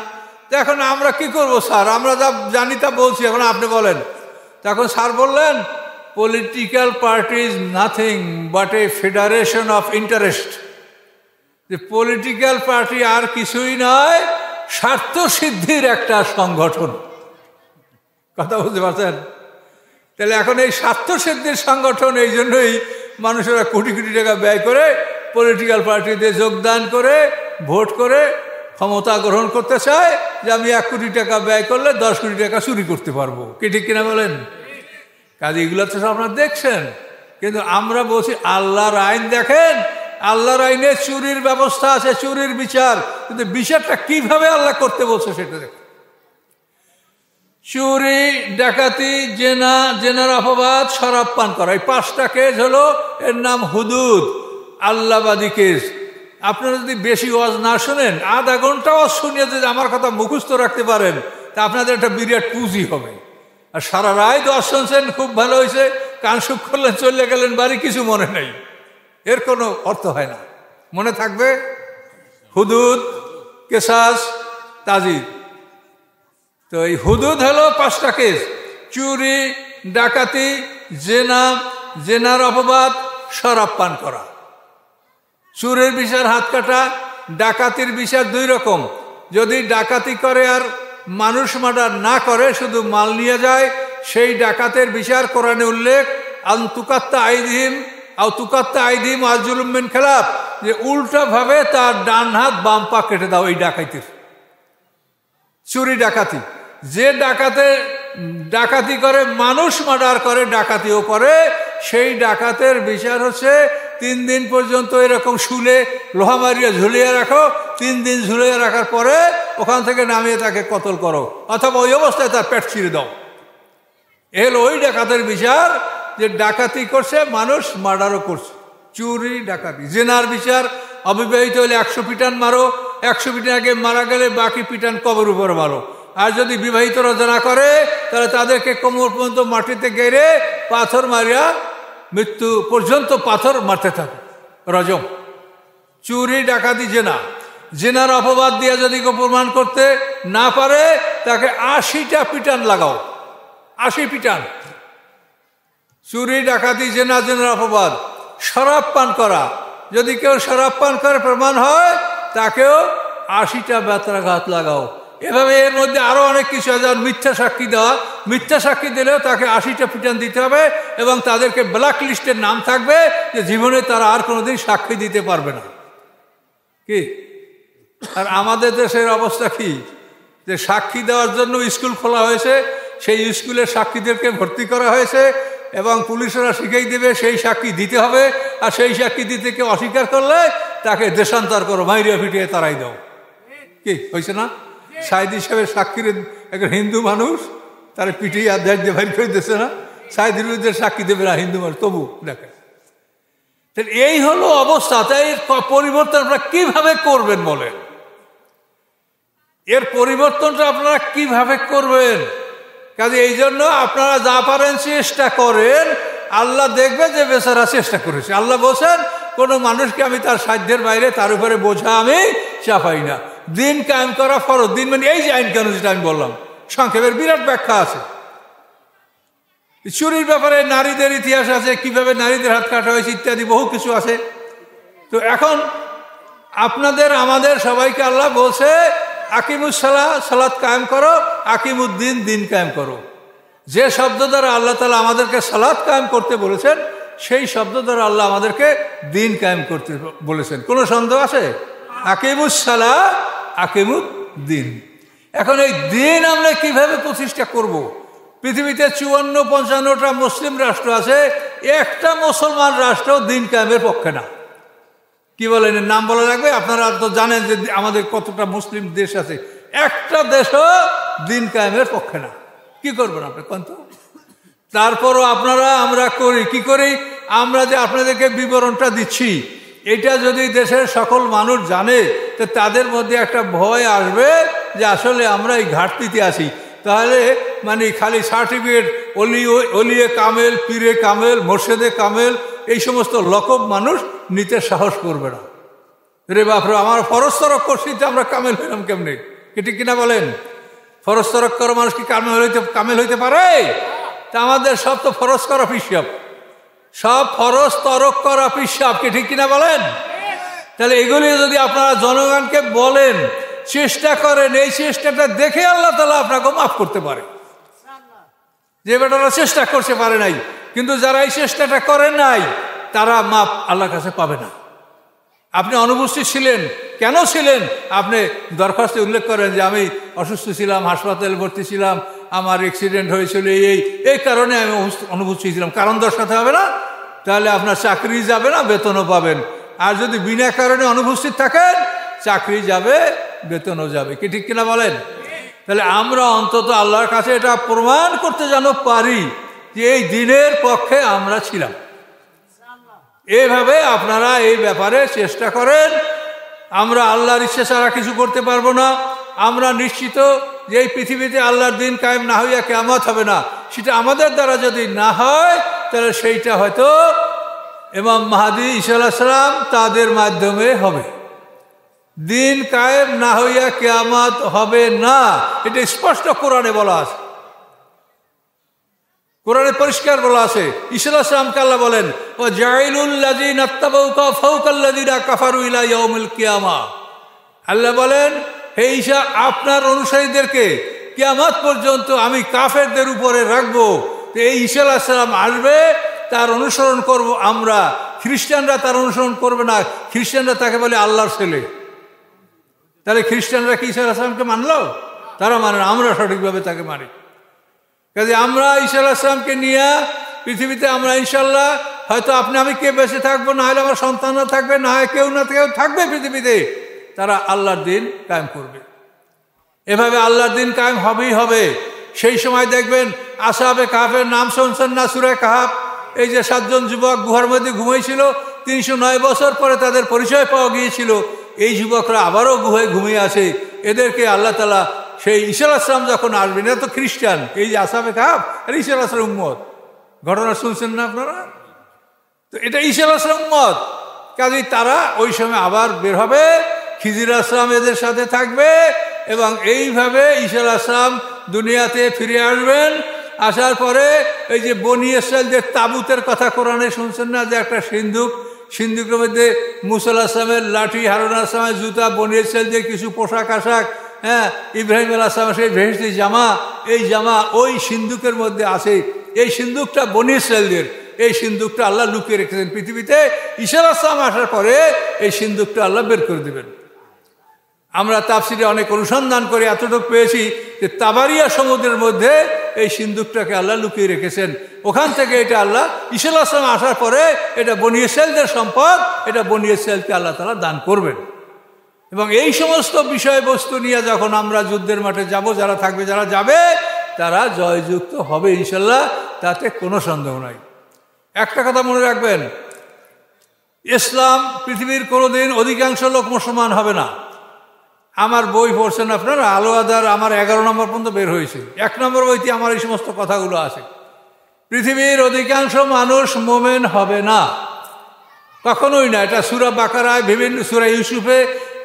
তো এখন আমরা কি করব স্যার? আমরা যা জানি তা বলছি, এখন আপনি বলেন। তখন স্যার বললেন, political party is nothing but A federation of interest. যে পলিটিক্যাল পার্টি আর কিছুই নয়, স্বার্থ সিদ্ধির একটা সংগঠন। কথা বুঝতে পারছেন? তাহলে এখন এই স্বার্থ সিদ্ধির সংগঠন, এই জন্যই মানুষেরা কোটি কোটি টাকা ব্যয় করে পলিটিক্যাল পার্টিতে যোগদান করে ভোট করে ক্ষমতা গ্রহণ করতে চায় যে আমি 1 কোটি টাকা ব্যয় করলে 10 কোটি টাকা চুরি করতে পারবো। কি ঠিক কিনা বলেন? কাজে এগুলো তো আপনারা দেখছেন। কিন্তু আমরা বলছি আল্লাহর আইন দেখেন, আল্লাহর আইনে চুরির ব্যবস্থা আছে, চুরির বিচার, কিন্তু বিচারটা কিভাবে আল্লাহ করতে বলছে সেটা দেখেন। চুরি, ডাকাতি, জেনা, জেনার অপবাদ, শরাব পান করা, এই 5টা কেস হলো, এর নাম হুদুদ, আল্লাহবাদী কেস। আপনারা যদি বেশি ওয়াজ না শোনেন, আধা ঘন্টা ওয়াজ শুনিয়ে যদি আমার কথা মুখস্থ রাখতে পারেন, তা আপনাদের একটা বিরাট পুঁজি হবে। আর সারা রায় ওয়াজ শুনছেন, খুব ভালো হয়েছে, কান সুখ করলেন, চলে গেলেন বাড়ি, কিছু মনে নেই, এর কোনো অর্থ হয় না। মনে থাকবে হুদুদ, কেসাস, তাজিদ। তো এই হুদুদ হলো 5টা কেস: চুরি, ডাকাতি, জেনা, জেনার অপবাদ, শরাব পান করা। চুরির বিচার হাত কাটা, ডাকাতির বিচার 2 রকম। যদি ডাকাতি করে আর মানুষ মার্ডার না করে, শুধু মাল নিয়ে যায়, সেই ডাকাতের বিচার কোরআনে উল্লেখ, আন্তুকাত্তা আইদিহিম আউতুকাত্তা আইদিহিম আরজুলুম মিন খিলাফ, যে উল্টাভাবে তার ডান হাত বাম পা কেটে দাও এই ডাকাতির। চুরি ডাকাতি, যে ডাকাতি করে, মানুষ মার্ডার করে, ডাকাতিও করে, সেই ডাকাতের বিচার হচ্ছে 3 দিন পর্যন্ত এরকম শুলে লোহা মারিয়ে ঝুলিয়ে রাখো, 3 দিন ঝুলিয়ে রাখার পরে ওখান থেকে নামিয়ে তাকে কতল করো, অথবা ওই অবস্থায় তার পেট ছিঁড়ে দাও। এল ওই ডাকাতের বিচার যে ডাকাতি করছে, মানুষ মার্ডারও করছে। চুরি, ডাকাতি। জেনার বিচার, অবিবাহিত হলে 100 পিটান মারো, 100 পিটান আগে মারা গেলে বাকি পিটান কবর উপর মারো। আর যদি বিবাহিতরা জেনা করে তাহলে তাদেরকে কোমর পর্যন্ত মাটিতে গেড়ে পাথর মারিয়া মৃত্যু পর্যন্ত পাথর মারতে থাকে, রজম। চুরি, ডাকাতি, জেনা। জেনার অপবাদ দিয়ে যদি প্রমাণ করতে না পারে, তাকে 80টা পিটান লাগাও, 80 পিটান। চুরি, ডাকাতি, জেনা, জেনার অপবাদ। শরাব পান করা, যদি কেউ শরাব পান করে প্রমাণ হয়, তাকেও 80টা বেত্রাঘাত লাগাও। এভাবে এর মধ্যে আরো অনেক কিছু আছে। মিথ্যা সাক্ষী দেওয়া, মিথ্যা সাক্ষী দিলেও তাকে 80টা পিটান দিতে হবে, এবং তাদেরকে ব্ল্যাক লিস্টের নাম থাকবে, যে জীবনে তারা আর কোনোদিন সাক্ষী দিতে পারবে না। কি আর আমাদের দেশের অবস্থা কি, যে সাক্ষী দেওয়ার জন্য স্কুল খোলা হয়েছে, সেই স্কুলের সাক্ষীদেরকে ভর্তি করা হয়েছে এবং পুলিশরা শিখিয়ে দেবে সেই সাক্ষী দিতে হবে, আর সেই সাক্ষী দিতে কেউ অস্বীকার করলে তাকে দেশান্তর করো, মাইরিয়া ফিটিয়ে তারাই দাও। কি হয়েছে না? সাইদ হিসাবে সাক্ষীর একজন হিন্দু মানুষ, তারা পিটিয়ে আধ্যায় দিয়ে বাইর করে দিচ্ছে না, সাইদের বিরুদ্ধে সাক্ষী দেবে না হিন্দু মানুষ, তবু দেখে। এই হলো অবস্থা। তাই পরিবর্তন আপনারা কিভাবে করবেন বলেন? এর পরিবর্তনটা আপনারা কিভাবে করবেন? কাজে এই জন্য আপনারা যা পারেন চেষ্টা করেন, আল্লাহ দেখবে যে বেচারা চেষ্টা করেছে। আল্লাহ বলছেন কোনো মানুষকে আমি তার সাধ্যের বাইরে তার উপরে বোঝা আমি চাপাই না। দিন কায়েম করা ফরজ। দিন মানে এই যে আইন কানুন যেটা আমি বললাম, সংক্ষেপের বিরাট ব্যাখ্যা আছে। চুরির ব্যাপারে নারীদের ইতিহাস আছে, কিভাবে নারীদের হাত কাটা হয়েছে ইত্যাদি বহু কিছু আছে। তো এখন আপনাদের আমাদের সবাইকে আল্লাহ বলছে আকিমুসসালাহ, সালাত কায়েম করো, আকিমুদ্দিন, দিন কায়েম করো। যে শব্দ দ্বারা আল্লাহ তাআলা আমাদেরকে সালাত কায়েম করতে বলেছেন, সেই শব্দ দ্বারা আল্লাহ আমাদেরকে দিন কায়েম করতে বলেছেন। কোনো সন্দেহ আছে? আকিমুসসালাহ, আকিমুদ্দিন। এখন এই দিন আমরা কিভাবে প্রতিষ্ঠা করব? পৃথিবীতে 54-55টা মুসলিম রাষ্ট্র আছে, একটা মুসলমান রাষ্ট্র দিন কায়েমের পক্ষে না। কি বলেন? নাম বলা লাগবে? আপনারা তো জানেন যে আমাদের কতটা মুসলিম দেশ আছে, একটা দেশও দিন কায়েমের পক্ষে না। কি করবেন আপনি কন্ত? তারপরও আপনারা আমরা করি কি করি? আমরা যে আপনাদেরকে বিবরণটা দিচ্ছি, এটা যদি দেশের সকল মানুষ জানে, তো তাদের মধ্যে একটা ভয় আসবে যে আসলে আমরা এই ঘাটতিতে আছি। তাহলে মানে খালি সার্টিফিকেট, অলিয়ে কামেল, পীরে কামেল, মোর্শেদে কামেল, এই সমস্ত লকব মানুষ নিতে সাহস করবে না। রে বাপরে, আমার ফরজ তরক করছি, তো আমরা কামেল হইলাম কেমনি? ঠিক কিনা বলেন? ফরজ তরক করা মানুষ কি কামেল হইতে পারে? তা আমাদের সব তো ফরজ করা পিসাব, সব ফরজ তরক করা পিসাব, কি ঠিক কিনা বলেন? তাহলে এগুলি যদি আপনারা জনগণকে বলেন, চেষ্টা করেন, এই চেষ্টাটা দেখে আল্লাহ তাআলা আপনাকে মাফ করতে পারে। যে বেটারা চেষ্টা করতে পারে নাই, কিন্তু যারা এই চেষ্টাটা করেন নাই, তারা মাফ আল্লাহর কাছে পাবে না। আপনি অনুপস্থিত ছিলেন, কেন ছিলেন? আপনি দরখাস্তে উল্লেখ করেন যে আমি অসুস্থ ছিলাম, হাসপাতালে ভর্তি ছিলাম, আমার অ্যাক্সিডেন্ট হয়েছিল, এই কারণে আমি অনুপস্থিত ছিলাম। কারণ দর্শাতে হবে না? তাহলে আপনার চাকরি যাবে না, বেতনও পাবেন। আর যদি বিনা কারণে অনুপস্থিত থাকেন, চাকরি যাবে, বেতনও যাবে। কি ঠিক কিনা বলেন? তাহলে আমরা অন্তত আল্লাহর কাছে এটা প্রমাণ করতে যেন পারি যে এই দিনের পক্ষে আমরা ছিলাম। এইভাবে আপনারা এই ব্যাপারে চেষ্টা করেন। আমরা আল্লাহর ইচ্ছা ছাড়া কিছু করতে পারবো না। আমরা নিশ্চিত যে এই পৃথিবীতে আল্লাহর দিন কায়েম না হইয়া কিয়ামত হবে না। সেটা আমাদের দ্বারা যদি না হয়, তাহলে সেইটা হয়তো ইমাম মাহদী ঈসা আলাইহিস সালাম তাদের মাধ্যমে হবে। দিন কায়েম না হইয়া কিয়ামত হবে না, এটা স্পষ্ট কোরআনে বলা আছে। কোরআনে পরিষ্কার বলা আছে। ঈসা আলাইহিস সালামকে আল্লাহ বলেন, ওয়া জাইলুল লাযিনা তাবাউকা ফাওকাল লাযিনা কাফারু ইলা ইয়াউমিল কিয়ামাহ। আল্লাহ বলেন, হে ঈসা, আপনার অনুসারীদেরকে কিয়ামত পর্যন্ত আমি কাফেরদের উপরে রাখবো। তো এই ঈসা আলাইহিস সালাম আসবে, তার অনুসরণ করব আমরা। খ্রিস্টানরা তার অনুসরণ করবে না, খ্রিস্টানরা তাকে বলে আল্লাহর ছেলে। তাহলে খ্রিস্টানরা কি ঈসা আলাইহিস সালামকে মানলো? তারা মানে না, আমরা সঠিকভাবে তাকে মানি। কাজে আমরা ঈসা আলাইহিস সালামকে নিয়ে পৃথিবীতে আমরা ইনশাল্লাহ, হয়তো আপনি আমি কে বেঁচে থাকবো, না হলে আমার সন্তানরা থাকবে, না হয় কেউ না কেউ থাকবে পৃথিবীতে, তারা আল্লাহর দিন কায়েম করবে। এভাবে আল্লাহর দিন কায়েম হবেই হবে। সেই সময় দেখবেন আসহাবে কাহাফের নাম শুনছেন না? সূরা কাহাফ, এই যে 7 জন যুবক গুহার মধ্যে ঘুমিয়েছিল, 309 বছর পরে তাদের পরিচয় পাওয়া গিয়েছিল। এই যুবকরা আবারও গুহায় ঘুমিয়ে আছে। এদেরকে আল্লাহ তাআলা সেই ঈসা আলাইহিস সালাম যখন আসবেন, এটা তো খ্রিস্টান, এই যে আসহাবে কাহাফ আর ঈসা আলাইহিস সালামের উম্মত, ঘটনা শুনছেন না আপনারা? তো এটা ঈসা আলাইহিস সালামের উম্মত। কাজেই তারা ওই সময় আবার বের হবে, খিজির আলাইহিস সালাম এদের সাথে থাকবে, এবং এইভাবে ঈসা আলাইহিস সালাম দুনিয়াতে ফিরে আসবেন। আসার পরে এই যে বনি ইসরাঈলদের তাবুতের কথা কোরআনে শুনছেন না? যে একটা সিন্ধুকের মধ্যে মুসা আলাইহিস সালামের লাঠি, হারুন আলাইহিস সালামের জুতা, বনি ইসরাঈলদের কিছু পোশাক আশাক, ইব্রাহিম আলাইহিস সালামের সেই বেহেশতি জামা, এই জামা ওই সিন্ধুকের মধ্যে আছে। এই সিন্ধুকটা বনি ইসরাঈলদের। এই সিন্ধুকটা আল্লাহ লুকিয়ে রেখেছেন পৃথিবীতে। ঈসা আলাইহিস সালাম আসার পরে এই সিন্ধুকটা আল্লাহ বের করে দেবেন। আমরা তাফসিরে অনেক অনুসন্ধান করে এতটুকু পেয়েছি যে তাবারিয়া সমুদ্রের মধ্যে এই সিন্দুকটাকে আল্লাহ লুকিয়ে রেখেছেন। ওখান থেকে এটা আল্লাহ ঈসা আলাইহিস সালাম আসার পরে এটা বনী ইসরাঈলদের সম্পদ, এটা বনী ইসরাঈলকে আল্লাহ তাআলা দান করবেন। এবং এই সমস্ত বিষয়বস্তু নিয়ে যখন আমরা যুদ্ধের মাঠে যাব, যারা থাকবে, যারা যাবে, তারা জয়যুক্ত হবে ইনশাল্লাহ, তাতে কোনো সন্দেহ নাই। একটা কথা মনে রাখবেন, ইসলাম পৃথিবীর কোনোদিন অধিকাংশ লোক মুসলমান হবে না। আমার বই পড়ছেন আপনারা, আলো আদার আমার 11 নম্বর পর্যন্ত বের হয়েছে। 1 নম্বর বইতে আমার এই সমস্ত কথাগুলো আছে। পৃথিবীর অধিকাংশ মানুষ মোমেন হবে না, কখনোই না। এটা সূরা বাকারায়, বিভিন্ন সূরা ইউসুফে,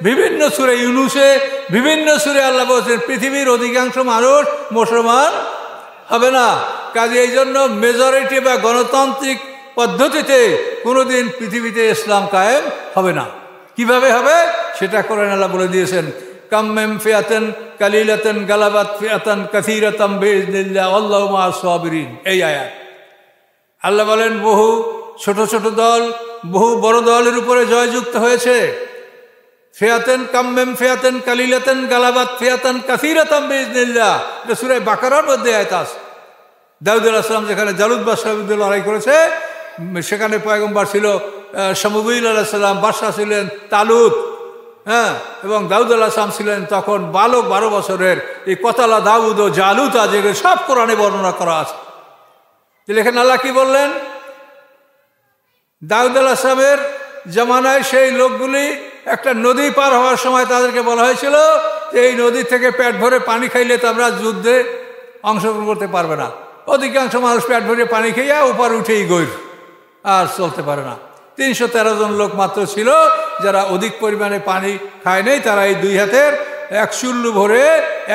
বিভিন্ন সূরা ইউনুসে, বিভিন্ন সূরা আল্লাহ বলছেন পৃথিবীর অধিকাংশ মানুষ মুসলমান হবে না। কাজে এই জন্য মেজরিটি বা গণতান্ত্রিক পদ্ধতিতে কোনোদিন পৃথিবীতে ইসলাম কায়েম হবে না। কিভাবে হবে সেটা কোরআন আল্লাহ বলে দিয়েছেন, কাম মিন ফিয়াতিন কালিলাতিন গালাবাত ফিয়াতান কাসীরাতাম বিইজনিল্লাহ আল্লাহু মা'আস সাবিরিন। এই আয়াত আল্লাহ বলেন বহু ছোট ছোট দল বহু বড় দলের উপরে জয়যুক্ত হয়েছে। ফিয়াতান কাম মিন ফিয়াতিন কালিলাতিন গালাবাত ফিয়াতান কাসীরাতাম বিইজনিল্লাহ, এটা সূরা বাকারার মধ্যে আয়াত আছে। দাউদ আলাইহিস সালাম যেখানে জালুত বাদশার বিরুদ্ধে লড়াই করেছে, সেখানে পয়গম্বর ছিল শামুয়েল আলাইহিস সালাম, বাদশা ছিলেন তালুত, এবং দাউদ আলাইহিস সালাম ছিলেন তখন বালক 12 বছরের। এই কতালা দাউদ ও জালুত আজকে সব কোরআনে বর্ণনা করা আছে। এখানে আল্লাহ কি বললেন, দাউদ আলাইহিস সালামের জামানায় সেই লোকগুলি একটা নদী পার হওয়ার সময় তাদেরকে বলা হয়েছিল যে এই নদী থেকে পেট ভরে পানি খাইলে তো আমরা যুদ্ধে অংশগ্রহণ করতে পারবে না। অধিকাংশ মানুষ পেট ভরে পানি খেয়ে উপর উঠেই গৈর, আর চলতে পারে না। 313 জন লোক মাত্র ছিল যারা অধিক পরিমাণে পানি খায় নাই। তারা এই 2 হাতের 1 চুল্লু ভরে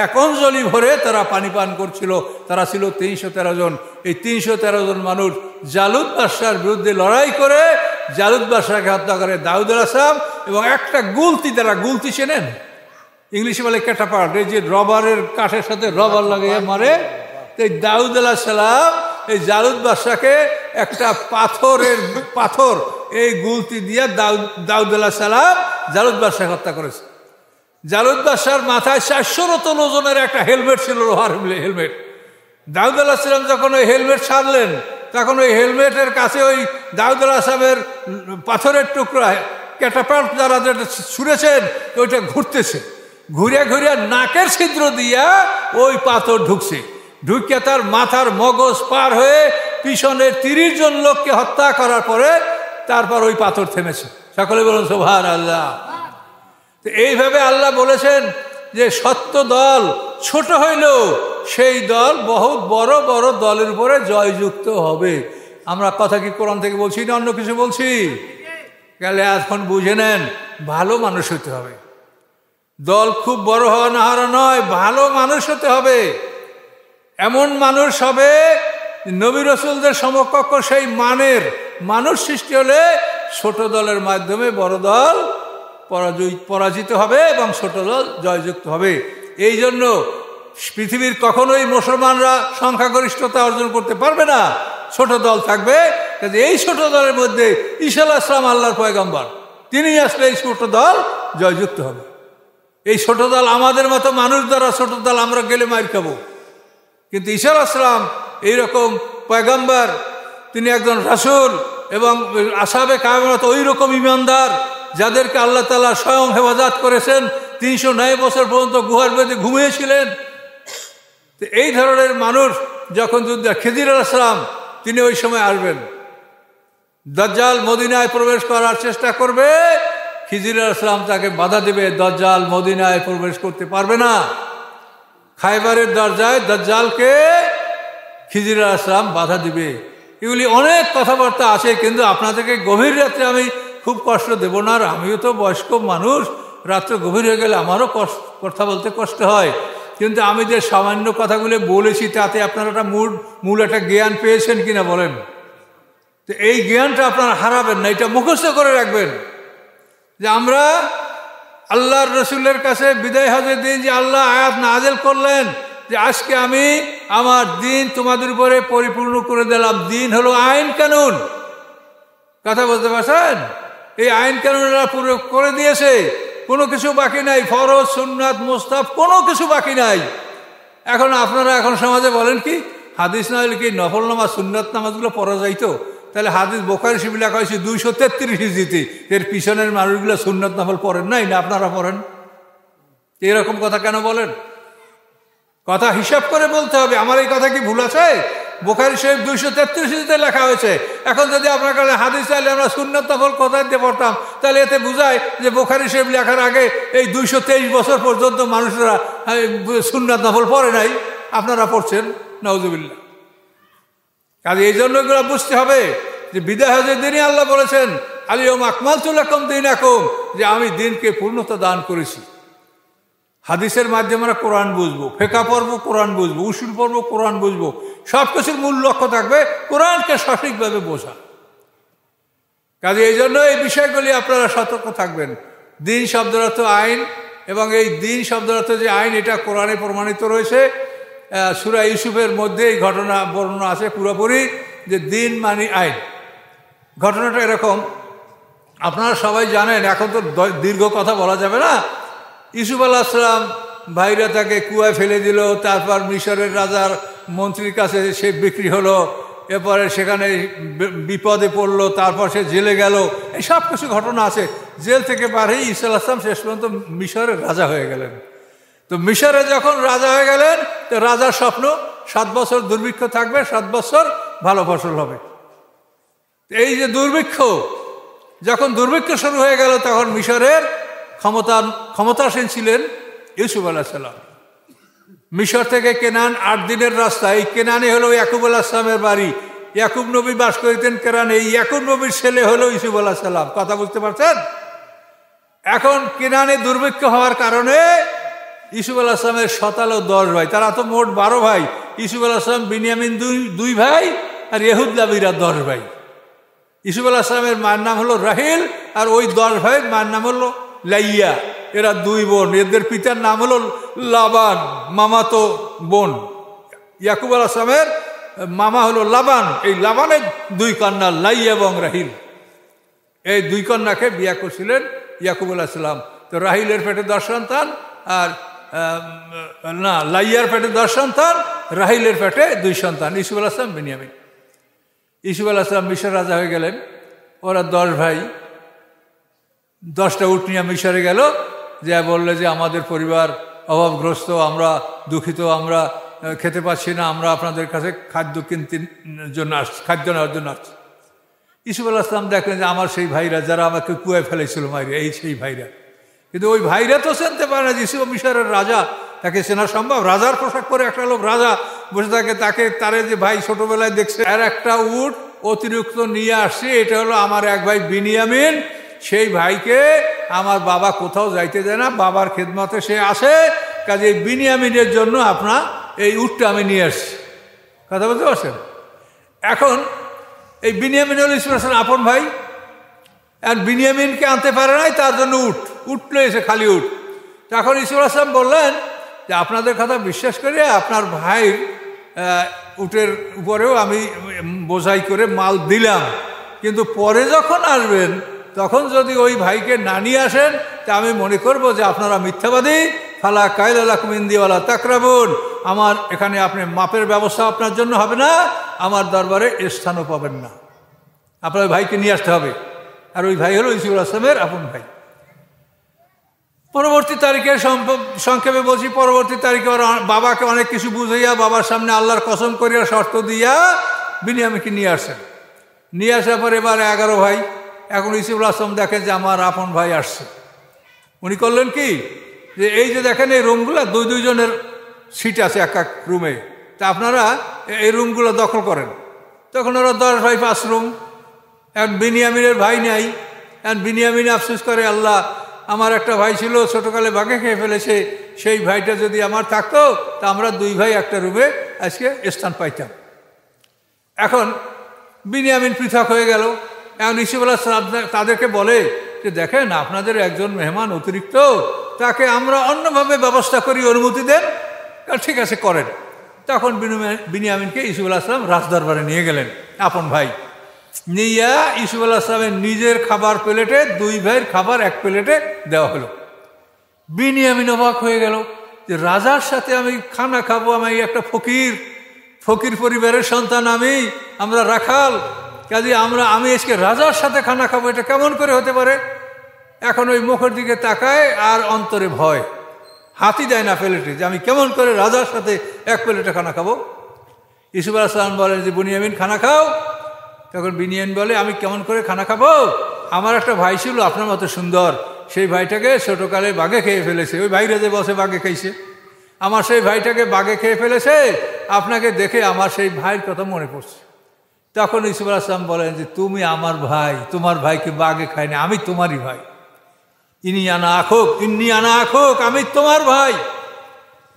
1 অঞ্জলি ভরে তারা পানি পান করছিল। তারা ছিল 313 জন। এই 313 জন মানুষ জালুত বাদশার বিরুদ্ধে লড়াই করে জালুত বাদশাকে হত্যা করে দাউদ আলাইহিস সালাম। এবং একটা গুলতি, তারা গুলতি চেনেন, ইংলিশে বলে ক্যাটাপাল্ট, এই যে রবারের কাঠের সাথে রবার লাগিয়ে মারে। এই দাউদ আলাইহিস সালাম এই জালুত বাদশাকে একটা পাথর এই গুলতি দিয়ে দাউদ আলাইহিস সালাম জালুত বাদশাকে হত্যা করেছে। জালুত বাদশার মাথায় 400 টন ওজনের একটা হেলমেট ছিল, লোহার হেলমেট। দাউদ আলাইহিস সালাম যখন ওই হেলমেট ছাড়লেন, তখন ওই হেলমেটের কাছে ওই দাউদ আলাইহিস সালামের পাথরের টুকরা ক্যাটাপাল্ট যারা যেটা ছুঁড়েছেন ওইটা ঘুরতেছে, ঘুরে ঘুরে নাকের ছিদ্র দিয়া ওই পাথর ঢুকছে। ঢুকে তার মাথার মগজ পার হয়ে পিছনের 30 জন লোককে হত্যা করার পরে তারপর ওই পাথর থেমেছে। সকলে বলুন সুবহানাল্লাহ। তো এইভাবে আল্লাহ বলেছেন যে সত্য দল ছোট হইলেও সেই দল বহুত বড় বড় দলের উপরে জয়যুক্ত হবে। আমরা কথা কি কোরআন থেকে বলছি না অন্য কিছু বলছি? গেলে এখন বুঝে নেন, ভালো মানুষ হতে হবে। দল খুব বড় হওয়া না হারা নয়, ভালো মানুষ হতে হবে। এমন মানুষ হবে নবী রাসূলদের সমকক্ষ সেই মানের মানুষ সৃষ্টি হলে ছোট দলের মাধ্যমে বড় দল পরাজিত হবে এবং ছোট দল জয়যুক্ত হবে। এই জন্য পৃথিবীর কখনোই মুসলমানরা সংখ্যাগরিষ্ঠতা অর্জন করতে পারবে না, ছোট দল থাকবে। এই ছোট দলের মধ্যে ঈসা আলাইহিস সালাম আল্লাহর পয়গম্বর, তিনি আসলে এই ছোট দল জয়যুক্ত হবে। এই ছোট দল আমাদের মতো মানুষ দ্বারা ছোট দল আমরা গেলে মার খাবো, কিন্তু ঈসা আলাইহিস সালাম এইরকম পয়গম্বর, তিনি একজন রাসূল এবং আসহাবে কারামের মতো ওই রকম ইমানদার যাদেরকে আল্লাহ তাআলা স্বয়ং হেফাজত করেছেন। 309 বছর পর্যন্ত গুহার মধ্যে ঘুমিয়েছিলেন। এই ধরনের মানুষ যখন খিজির আলাইহিস সালাম তিনি ওই সময় আসবেন, দাজ্জাল মদিনায় প্রবেশ করার চেষ্টা করবে, খিজির আলাইহিস সালাম তাকে বাধা দেবে, দাজ্জাল মদিনায় প্রবেশ করতে পারবে না। খায়বারের দরজায় দাজ্জালকে খিজির আলাইহিস সালাম বাধা দিবে। এগুলি অনেক কথাবার্তা আছে, কিন্তু আপনাদেরকে গভীর রাত্রে আমি খুব কষ্ট দেব না। আর আমিও তো বয়স্ক মানুষ, রাত্রে গভীর হয়ে গেলে আমারও কথা বলতে কষ্ট হয়। কিন্তু আমি যে সামান্য কথাগুলো বলেছি তাতে আপনারা একটা মূল একটা জ্ঞান পেয়েছেন কিনা বলেন? তো এই জ্ঞানটা আপনারা হারাবেন না, এটা মুখস্থ করে রাখবেন যে আমরা আল্লাহর রসুলের কাছে বিদায় হজের দিন যে আল্লাহ আয়াত নাযিল করলেন যে আজকে আমি আমার দিন তোমাদের উপরে পরিপূর্ণ করে দিলাম। দিন হলো আইন কানুন, কথা বলতে পারছেন? এই আইন কানুনরা পুরো করে দিয়েছে। কোনো কিছু বাকি নাই, ফরজ সুন্নাত মুস্তাহাব কোনো কিছু বাকি নাই। এখন আপনারা এখন সমাজে বলেন কি, হাদিস না হলে কি নফল নামাজ সুন্নাত নামাজগুলো পড়া যাইতো? তাহলে হাদিস বোখারী শরীফ লেখা হয়েছে 233 হিজরিতে, এর পিছনের মানুষগুলো সুন্নাত নফল পড়েন নাই না আপনারা পড়েন? এরকম কথা কেন বলেন? কথা হিসাব করে বলতে হবে। আমার এই কথা কি ভুল আছে? বোখারী শরীফ 233 হিজরিতে লেখা হয়েছে। এখন যদি আপনার কাছে হাদিস চাইলে আমরা সুন্নাত নফল কোথায় দিয়ে পড়তাম, তাহলে এতে বোঝায় যে বোখারী শরীফ লেখার আগে এই 223 বছর পর্যন্ত মানুষরা সুন্নাত নফল পড়ে নাই, আপনারা পড়ছেন। নাউজুবিল্লাহ। কাজে এই জন্য এগুলো বুঝতে হবে যে বিদায় হজের দিনই আল্লাহ বলেছেন আলিয়ুম আকমালতু লাকুম দীনাকুম, যে আমি দিনকে পূর্ণতা দান করেছি। হাদিসের মাধ্যমে আমরা কোরআন বুঝবো, ফেকা পড়বো, কোরআন বুঝবো, উসুল পড়বো, কোরআন বুঝবো। সব কিছুর মূল লক্ষ্য থাকবে কোরআনকে সঠিকভাবে বোঝা। কাজে এই জন্য এই বিষয়গুলি আপনারা সতর্ক থাকবেন। দিন শব্দের অর্থ আইন, এবং এই দিন শব্দের অর্থ যে আইন, এটা কোরআনে প্রমাণিত রয়েছে। সূরা ইউসুফের মধ্যে এই ঘটনা বর্ণনা আছে পুরোপুরি, যে দিন মানে আইন। ঘটনাটা এরকম, আপনারা সবাই জানেন, এখন তো দীর্ঘ কথা বলা যাবে না। ইউসুফ আলাইহিস সালাম ভাইরা তাকে কুয়ায় ফেলে দিল, তারপর মিশরের রাজার মন্ত্রীর কাছে সে বিক্রি হলো, এরপরে সেখানে বিপদে পড়লো, তারপর সে জেলে গেল। এই সব কিছু ঘটনা আছে। জেল থেকে বার হয়ে ঈসা আলাইহিস সালাম শেষ পর্যন্ত মিশরের রাজা হয়ে গেলেন। তো মিশরে যখন রাজা হয়ে গেলেন, তো রাজার স্বপ্ন 7 বছর দুর্ভিক্ষ থাকবে, 7 বছর ভালো ফসল হবে। এই যে দুর্ভিক্ষ, যখন দুর্ভিক্ষ শুরু হয়ে গেল, তখন মিশরের ক্ষমতাসীন ছিলেন ইউসুফ আলাইহিস সালাম। মিশর থেকে কেনান 8 দিনের রাস্তা। এই কেনানে হলো ইয়াকুব আলাইহিস সালামের বাড়ি। ইয়াকুব নবী বাস করিতেন কেনানে। এই ইয়াকুব নবীর ছেলে হলো ইউসুফ আলাইহিস সালাম। কথা বুঝতে পারছেন? এখন কেনানে দুর্ভিক্ষ হওয়ার কারণে ইউসুফ আলাইহিস সালামের 10 ভাই, তারা তো মোট 12 ভাই। ইউসুফ আলাইহিস সালাম, বিনিয়ামিন 2 ভাই, আর ইহুদাবিরা 10 ভাই। ইউসুফ আলাইহিস সালামের মায়ের নাম হলো রাহিল, আর ওই 10 ভাইয়ের মায়ের নাম হলো লাইয়া। এরা 2 বোন। এদের পিতার নাম হলো লাবান, মামাতো বোন। ইয়াকুব আলাইহিস সালামের মামা হলো লাবান। এই লাবানের 2 কন্যা লাইয়া এবং রাহিল। এই 2 কন্যাকে বিয়ে করছিলেন ইয়াকুব আলাইহিস সালাম। তো রাহিলের পেটে 10 সন্তান, আর না, লাইয়ার পেটে 10 সন্তান, রাহিলের পেটে 2 সন্তান, ইউসুফ আলাইহিস সালাম, বিনিয়ামিন। ইউসুফ আলাইহিস সালাম মিশর রাজা হয়ে গেলেন। ওরা 10 ভাই 10টা উট নিয়ে মিশরে গেল, যে বললে যে আমাদের পরিবার অভাবগ্রস্ত, আমরা দুঃখিত, আমরা খেতে পাচ্ছি না, আমরা আপনাদের কাছে খাদ্য কিনতে জন্য আসছি, খাদ্য নেওয়ার জন্য আসছি। ইউসুফ আলাইহিস সালাম দেখলেন যে আমার সেই ভাইরা যারা আমাকে কুয়ায় ফেলেছিল মাইরে, এই সেই ভাইরা। কিন্তু ওই ভাইরা তো চিনতে পারে না যে ইউসুফ মিশরের রাজা, তাকে চেনা সম্ভব? রাজার পোশাক পরে একটা লোক রাজা বসে থাকে, তারে যে ভাই ছোটবেলায় দেখছে। আর একটা উট অতিরিক্ত নিয়ে আসছে, এটা হলো আমার এক ভাই বিনিয়ামিন। সেই ভাইকে আমার বাবা কোথাও যাইতে দেয় না, বাবার খেদমতে সে আসে। কাজে বিনিয়ামিনের জন্য আপনার এই উটটা আমি নিয়ে আসছি। কথা বলতে পারছেন? এখন এই বিনিয়ামিন হল ইউসুফ আলাইহিস সালাম আপন ভাই, আর বিনিয়ামিনকে আনতে পারে নাই, তার জন্য উট লয়েছে, খালি উট। তখন ইউসুফ আলাইহিস সালাম বললেন যে আপনাদের কথা বিশ্বাস করে আপনার ভাইয়ের উটের উপরেও আমি বোঝাই করে মাল দিলাম, কিন্তু পরে যখন আসবেন তখন যদি ওই ভাইকে না নিয়ে আসেন, তা আমি মনে করব যে আপনারা মিথ্যাবাদী। ফালা কায়লা লাকুম ইনদি ওয়ালা তাকরাবুন, আমার এখানে আপনি মাপের ব্যবস্থা আপনার জন্য হবে না, আমার দরবারে স্থানও পাবেন না। আপনার ওই ভাইকে নিয়ে আসতে হবে। আর ওই ভাই হলো ইউসুফ আলাইহিস সালামের আপন ভাই। পরবর্তী তারিখে সংক্ষেপে বলছি, পরবর্তী তারিখে ওরা বাবাকে অনেক কিছু বুঝাইয়া, বাবার সামনে আল্লাহর কসম করিয়া শর্ত দিয়া বিনিয়ামিনকে নিয়ে আসেন। নিয়ে আসার পর এবার 11 ভাই। এখন ইউসুফ আলাইহিস সালাম দেখেন যে আমার আপন ভাই আসছে। উনি করলেন কি, যে এই যে দেখেন এই রুমগুলো 2 জনের সিট আছে এক এক রুমে, তা আপনারা এই রুমগুলো দখল করেন। তখন ওরা 10 ভাই 5 রুম। এখন বিনিয়ামিনের ভাই নাই। এখন বিনিয়ামিন আফসোস করে, আল্লাহ আমার একটা ভাই ছিল ছোটকালে বাঘে খেয়ে ফেলেছে, সেই ভাইটা যদি আমার থাকতো তা আমরা 2 ভাই একটা রুমে আজকে স্থান পাইতাম। এখন বিনিয়ামিন পৃথক হয়ে গেল। এখন ইউসুফ আলাইহিস সালাম তাদেরকে বলে যে দেখেন আপনাদের একজন মেহমান অতিরিক্ত, তাকে আমরা অন্যভাবে ব্যবস্থা করি, অনুমতি দেন। ঠিক আছে করেন। তখন বিনিয়ামিনকে ইউসুফ আলাইহিস সালাম রাজদরবারে নিয়ে গেলেন, আপন ভাই নিয়া ইউসুফ আলাইহিস সালামের নিজের খাবার প্লেটে 2 ভাইয়ের খাবার এক প্লেটে দেওয়া হলো। বিনিয়ামিন অবাক হয়ে গেল যে রাজার সাথে আমি খানা খাবো, আমি একটা ফকির পরিবারের সন্তান, আমরা রাখাল, কাজে আমি আজকে রাজার সাথে খানা খাবো, এটা কেমন করে হতে পারে? এখন ওই মুখের দিকে তাকায় আর অন্তরে ভয়, হাতি দেয় না প্লেটে, যে আমি কেমন করে রাজার সাথে এক প্লেটে খানা খাবো। ইউসুফ আলাইহিস সালাম বলেন যে বুনিয়ামিন খানা খাও। তখন বিনিয়ামিন বলে আমি কেমন করে খানা খাবো? আমার একটা ভাই ছিল আপনার মতো সুন্দর, সেই ভাইটাকে ছোটকালে বাঘে খেয়ে ফেলেছে। ওই ভাইরা যে বসে বাঘে খাইছে, আমার সেই ভাইটাকে বাঘে খেয়ে ফেলেছে, আপনাকে দেখে আমার সেই ভাইয়ের কথা মনে পড়ছে। তখন ইউসুফ আলাইহিস সালাম বলেন যে তুমি আমার ভাই, তোমার ভাইকে বাঘে খায়নি, আমি তোমারই ভাই। ইন্নী আনা আখুক, আমি তোমার ভাই।